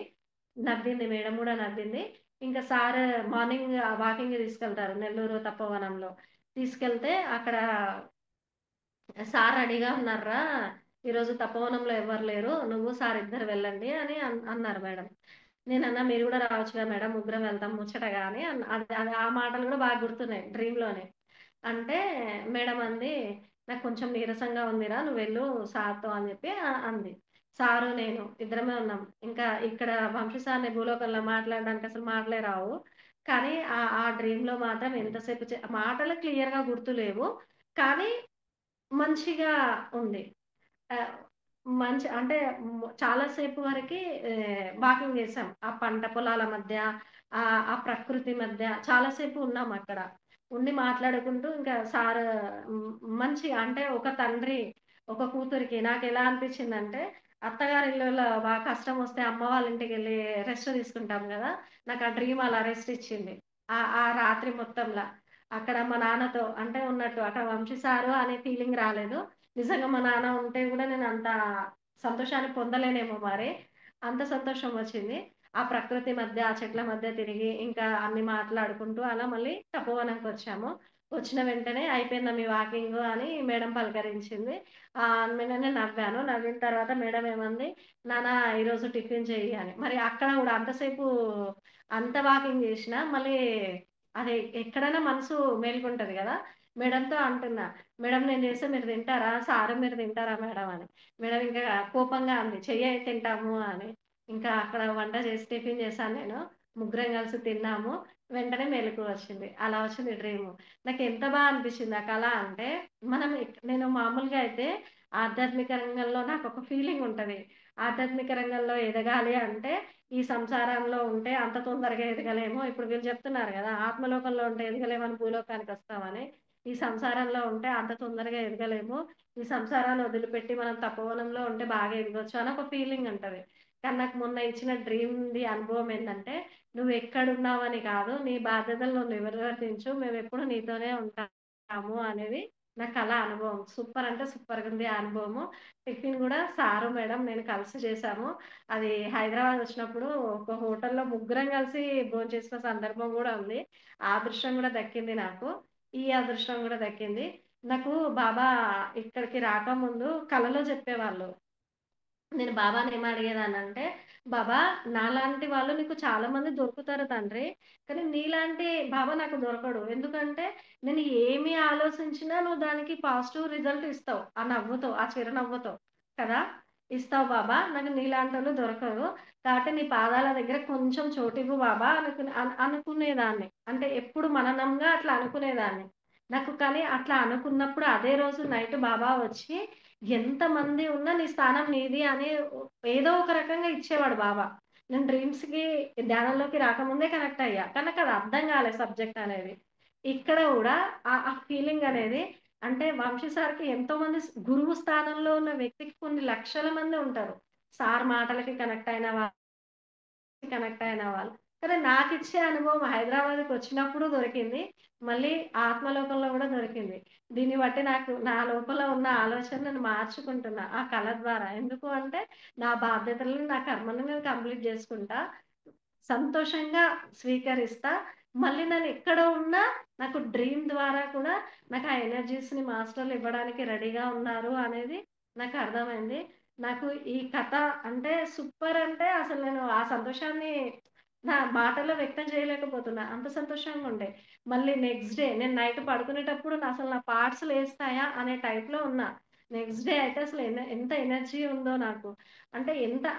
నవ్వింది మేడం గూడా నవ్వింది. ఇంకా సారు మార్నింగ్ వాకింగ్‌కి తీసుకెళ్తారు నెల్లూరు తపోవనంలో. తీసుకెళ్తే అక్కడ సార్ రెడీగా ఉన్నార్రా! ఈరోజు తపోవనంలో ఎవ్వరు లేరు. నువ్వు సార్ ఇద్దరు వెళ్ళండి అని అన్నారు మేడం. నేనన్నా మీరు గూడా రావచ్చుగా మేడం ముగ్గురం వెళ్తాం ముచ్చటగా అని అది అది ఆ మాటలు గూడా బాగా గుర్తున్నాయి డ్రీమ్‌లోనే. అంటే మేడం అంది, "నాకు కొంచెం నీరసంగా ఉందిరా నువ్వెళ్ళు సార్‌తో" అని చెప్పి అంది. సారు, నేను ఇద్దరమే ఉన్నాం. ఇంకా ఇక్కడ వంశీ సార్‌ని భూలోకంలో మాట్లాడడానికి అసలు మాటలే రావు. కానీ ఆ డ్రీమ్‌లో మాత్రం ఎంతసేపు మాటలు క్లియర్‌గా గుర్తులేవు. కానీ మంచిగా ఉంది. ఆహ్, అంటే చాలా సేపు వరకి వాకింగ్ చేసాం. ఆ పంట పొలాల మధ్య, ఆ ప్రకృతి మధ్య చాలా సేపు ఉన్నామక్కడ. ఉండి మాట్లాడుకుంటూ ఇంకా సారు హ్మ్, అంటే ఒక తండ్రి, ఒక కూతురికి నాకెలా అనిపించిందంటే, అత్తగారిల్లులో కష్టమొస్తే అమ్మ వాళ్ళ ఇంటికెళ్ళి రెస్ట్ తీసుకుంటాం గదా! నాకు ఆ డ్రీమ్ అలా రెస్ట్ ఇచ్చింది. ఆ రాత్రి మొత్తంలా. అక్కడ మా నాన్నతో అంటే ఉన్నట్టు అక్కడ వంశీ సారు అనే ఫీలింగ్ రాలేదు. నిజంగా మా నాన్న ఉంటే గూడా నేనంత సంతోషాన్ని పొందలేనేమో మరి. అంత సంతోషం వచ్చింది. ఆ ప్రకృతి మధ్య, ఆ చెట్ల మధ్య తిరిగి, ఇంకా అన్ని మాట్లాడుకుంటూ అలా మళ్ళీ తపోవనంకొచ్చాము. వచ్చిన వెంటనే "అయిపోయిందా మీ వాకింగు" అని మేడం పలకరించింది. అనగానే నవ్వాను. నవ్విన తర్వాత మేడం ఏమంది, "నాన్న ఈరోజు టిఫిన్ చెయ్యి" అని. మరి అక్కడ గూడా అంతసేపు అంత వాకింగ్ జేసినా మళ్ళీ అది ఎక్కడైనా మనసు మేలుకుంటది గదా! మేడంతో అంటున్నా, "మేడం నేను చేస్తే మీరు తింటారా? సారు మీరు తింటారా మేడం" అని. మేడం ఇంకా కోపంగా అంది, "చెయ్యే తింటాము" అని. ఇంకా అక్కడ వంట చేసి టిఫిన్ చేశాను నేను. ముగ్గురం కలిసి తిన్నాము. వెంటనే మెలుకువ వచ్చింది. అలా వచ్చింది డ్రీము. నాకెంత అనిపించింది ఆ కల అంటే, మనం నేను మామూలుగా అయితే ఆధ్యాత్మిక రంగంలో నాకొక ఫీలింగ్ ఉంటది. ఆధ్యాత్మిక రంగంలో ఎదగాలి అంటే, ఈ సంసారంలో ఉంటే అంత తొందరగా ఎదగలేము. ఇప్పుడు వీళ్ళు చెప్తున్నారు గదా! ఆత్మలోకంలో ఉంటే ఎదగలేమని భూలోకానికొస్తామని. ఈ సంసారంలో ఉంటే అంత తొందరగా ఎదగలేము. ఈ సంసారాన్ని వదిలిపెట్టి మనం తపోవనంలో ఉంటే బాగా ఎదగొచ్చు అని ఒక ఫీలింగ్ ఉంటది. కానీ నాకు మొన్న ఇచ్చిన డ్రీమ్‌ది అనుభవం ఏందంటే, నువ్వెక్కడున్నావని కాదు, నీ బాధ్యతలు నువ్వు నిర్వర్తించు. మేమెప్పుడు నీతోనే ఉంటాము అనేది నా కల అనుభవం. సూపర్ అంటే సూపర్‌గుంది ఆ అనుభవము. టిఫిన్ గూడా సారు, మేడం నేను కలిసి చేశాము. అది హైదరాబాద్ వచ్చినప్పుడు ఒక హోటల్‌లో ముగ్గురం కలిసి భోంచేసిన సందర్భం గూడా ఉంది. ఆ అదృష్టం గూడా దక్కింది నాకు. ఈ అదృష్టం గూడా దక్కింది. నాకు బాబా ఇక్కడికి రాకముందు కలలో చెప్పేవాళ్ళు. నేను బాబాని ఏమడిగేదాన్నంటే, "బాబా నాలాంటి వాళ్ళు నీకు చాలా మంది దొరుకుతారు తండ్రి. కానీ నీలాంటి బాబా నాకు దొరకడు. ఎందుకంటే నేను ఏమి ఆలోచించినా నువ్వు దానికి పాజిటివ్ రిజల్ట్ ఇస్తావు. ఆ నవ్వుతో, ఆ చిరునవ్వుతో కదా! ఇస్తావు బాబా. నాకు నీలాంటోళ్ళు దొరకరు. కాబట్టి నీ పాదాల దగ్గర కొంచెం చోటివ్వు బాబా" అనుకునేదాన్ని. అంటే ఎప్పుడు మననంగా అట్లా అనుకునేదాన్ని. నాకు కానీ అట్లా అనుకున్నప్పుడు అదే రోజు నైట్ బాబా వచ్చి ఎంతమంది ఉన్నా నీ స్థానం నీది అని ఏదో ఒక రకంగా ఇచ్చేవాడు బాబా. నేను డ్రీమ్స్‌కి ధ్యానంలోకి రాకముందే కనెక్ట్ అయ్యా. కానీ నాకది అర్థం కాలే సబ్జెక్ట్ అనేది. ఇక్కడ గూడా ఆ ఫీలింగ్ అనేది అంటే వంశీ సార్‌కి ఎంతోమంది గురువు స్థానంలో ఉన్న వ్యక్తికి కొన్ని లక్షల మంది ఉంటారు. సార్ మాటలకి కనెక్ట్ అయిన కనెక్ట్ అయిన వాళ్ళు. కానీ నాకిచ్చే అనుభవం హైదరాబాద్‌కొచ్చినప్పుడు దొరికింది. మళ్ళీ ఆత్మలోకంలో గూడా దొరికింది. దీన్ని బట్టి నాకు నా లోపల ఉన్న ఆలోచనలను మార్చుకుంటున్నా ఆ కళ ద్వారా. ఎందుకు అంటే నా బాధ్యతలను, నా కర్మని నేను కంప్లీట్ జేసుకుంటా. సంతోషంగా స్వీకరిస్తా. మళ్ళీ నేనెక్కడ ఉన్నా నాకు డ్రీమ్ ద్వారా కూడా నాకు ఆ ఎనర్జీస్‌ని మాస్టర్‌లు ఇవ్వడానికి రెడీగా ఉన్నారు అనేది నాకర్థమైంది. నాకు ఈ కథ అంటే సూపర్ అంటే అసలు నేను ఆ సంతోషాన్ని నా మాటల్లో వ్యక్తం చేయలేకపోతున్నా. అంత సంతోషంగుండే. మళ్ళీ నెక్స్ట్ డే నేను నైట్ పడుకునేటప్పుడు నా పార్ట్స్ లేస్తాయా అనే టైప్‌లో ఉన్నా. నెక్స్ట్ డే అయితే అసలు ఎంత ఎనర్జీ ఉందో నాకు. అంటే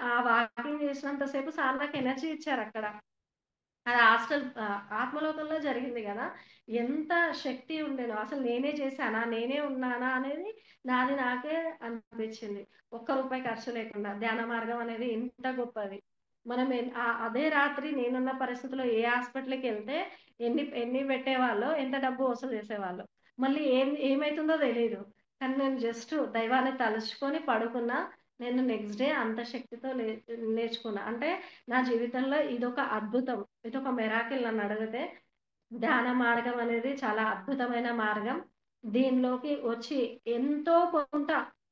ఆ వాకింగ్ చేసినంత సేపు సార్ నాకు ఎనర్జీ ఇచ్చారక్కడ. అది ఆత్మలోకంలో జరిగింది గదా! ఎంత శక్తి ఉండేనో అసలు నేనే చేశానా? నేనే ఉన్నానా? అనేది నాది నాకే అనిపించింది. ఒక్క రూపాయి ఖర్చు లేకుండా. ధ్యాన మార్గం అనేది ఇంత గొప్పది. మనం అదే రాత్రి నేనున్న పరిస్థితిలో ఏ హాస్పిటల్‌కెళ్తే ఎన్ని పెట్టేవాళ్ళో, ఎంత డబ్బు వసూలు చేసేవాళ్ళో. మళ్ళీ ఏమైతుందో తెలీదు. కానీ నేను జస్ట్ దైవాన్ని తలుచుకొని పడుకున్నా. నేను నెక్స్ట్ డే అంత శక్తితో నేర్చుకున్నా. అంటే నా జీవితంలో ఇదొక అద్భుతం. ఇదొక మిరాకిల్ నన్నడిగితే. ధ్యాన మార్గం అనేది చాలా అద్భుతమైన మార్గం. దీనిలోకి వచ్చి ఎంతో కొంత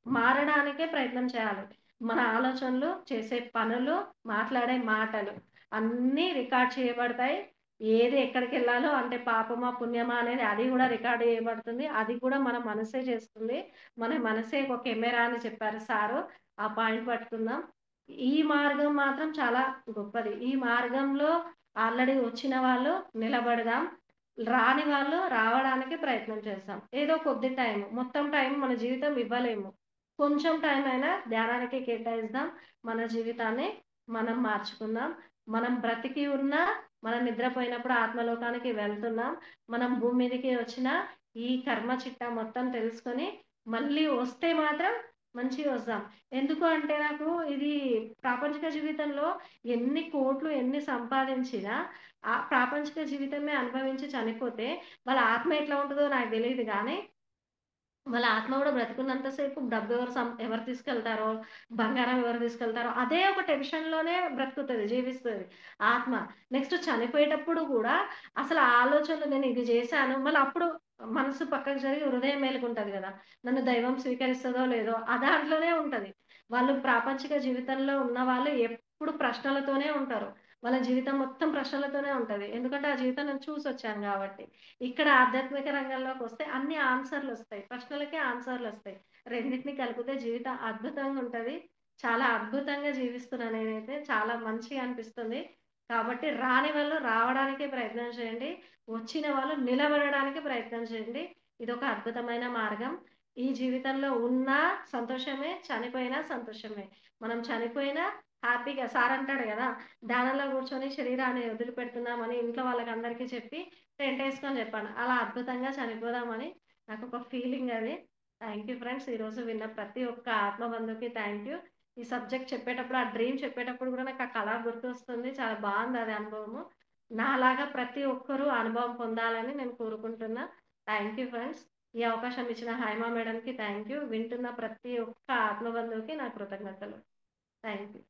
మారడానికే ప్రయత్నం చేయాలి. మన ఆలోచనలు, చేసే పనులు, మాట్లాడే మాటలు అన్నీ రికార్డ్ చేయబడతాయి. ఏది ఎక్కడికెళ్ళాలో అంటే పాపమా, పుణ్యమా అనేది అది గూడా రికార్డ్ చేయబడుతుంది. అది కూడా మన మనసే చేస్తుంది. మన మనసే ఒక కెమెరా అని చెప్పారు సారు. ఆ పాయింట్ పట్టుకుందాం. ఈ మార్గం మాత్రం చాలా గొప్పది. ఈ మార్గంలో ఆల్రెడీ వచ్చిన వాళ్ళు నిలబడదాం. రాని వాళ్ళు రావడానికి ప్రయత్నం చేస్తాం. ఏదో కొద్ది టైం, మొత్తం టైం మన జీవితం ఇవ్వలేము. కొంచెం టైం అయినా ధ్యానానికి కేటాయిద్దాం. మన జీవితాన్ని మనం మార్చుకుందాం. మనం బ్రతికి ఉన్నా, మనం నిద్రపోయినప్పుడు ఆత్మలోకానికి వెళ్తున్నాం. మనం భూమి మీదకి వచ్చిన ఈ కర్మ చిట్టా మొత్తం తెలుసుకొని, మళ్ళీ వస్తే మాత్రం మంచిగొస్తాం. ఎందుకు అంటే నాకు ఇది ప్రాపంచిక జీవితంలో ఎన్ని కోట్లు ఎన్ని సంపాదించినా, ఆ ప్రాపంచిక జీవితమే అనుభవించి చనిపోతే, వాళ్ళ ఆత్మ ఎట్లా ఉంటదో నాకు తెలీదు గానీ, వాళ్ళ ఆత్మ గూడా బ్రతికున్నంత సేపు డబ్బు ఎవరు తీసుకెళ్తారో, బంగారం ఎవరు తీసుకెళ్తారో, అదే ఒక టెన్షన్‌లోనే బ్రతుకుతది, జీవిస్తది ఆత్మ. నెక్స్ట్ చనిపోయేటప్పుడు గూడా అసలు ఆ ఆలోచనలు నేను ఇది జేశాను, మళ్ళీ అప్పుడు మనసు పక్కకు జరిగి హృదయం మేలుకుంటది గదా! నన్ను దైవం స్వీకరిస్తదో లేదో, ఆ దాంట్లోనే ఉంటది. వాళ్ళు ప్రాపంచిక జీవితంలో ఉన్నవాళ్ళు ఎప్పుడు ప్రశ్నలతోనే ఉంటారు. వాళ్ళ జీవితం మొత్తం ప్రశ్నలతోనే ఉంటది. ఎందుకంటే ఆ జీవితం నేను చూసొచ్చాను గాబట్టి. ఇక్కడ ఆధ్యాత్మిక రంగంలోకొస్తే అన్ని ఆన్సర్‌లొస్తాయి. ప్రశ్నలకే ఆన్సర్‌లొస్తాయి. రెండిటిని కలిపితే జీవితం అద్భుతంగా ఉంటది. చాలా అద్భుతంగా జీవిస్తున్నా నేనైతే. చాలా మంచిగా అనిపిస్తుంది. కాబట్టి రాని వాళ్ళు రావడానికే ప్రయత్నం చేయండి. వచ్చిన వాళ్ళు నిలబడడానికి ప్రయత్నం చేయండి. ఇదొక అద్భుతమైన మార్గం. ఈ జీవితంలో ఉన్నా సంతోషమే, చనిపోయినా సంతోషమే. మనం చనిపోయినా హ్యాపీగా సార్ అంటాడు గదా! ధ్యానంలో కూర్చొని శరీరాన్ని వదిలిపెడుతున్నామని ఇంట్లో వాళ్ళకందరికీ చెప్పి టెంటేసుకొని చెప్పాను. అలా అద్భుతంగా చనిపోదామని నాకొక ఫీలింగ్ అది. Thank you friends. ఈరోజు విన్న ప్రతి ఒక్క ఆత్మబంధువుకి థాంక్ యూ. ఈ సబ్జెక్ట్ చెప్పేటప్పుడు, ఆ డ్రీమ్ చెప్పేటప్పుడు గూడా నాకు ఆ కళ గుర్తొస్తుంది. చాలా బావుందది అనుభవము. నాలాగా ప్రతి ఒక్కరూ అనుభవం పొందాలని నేను కోరుకుంటున్నా. Thank you friends. ఈ అవకాశం ఇచ్చిన హైమా మేడంకి థాంక్ యూ. వింటున్న ప్రతి ఒక్క ఆత్మబంధువుకి నా కృతజ్ఞతలు. Thank you.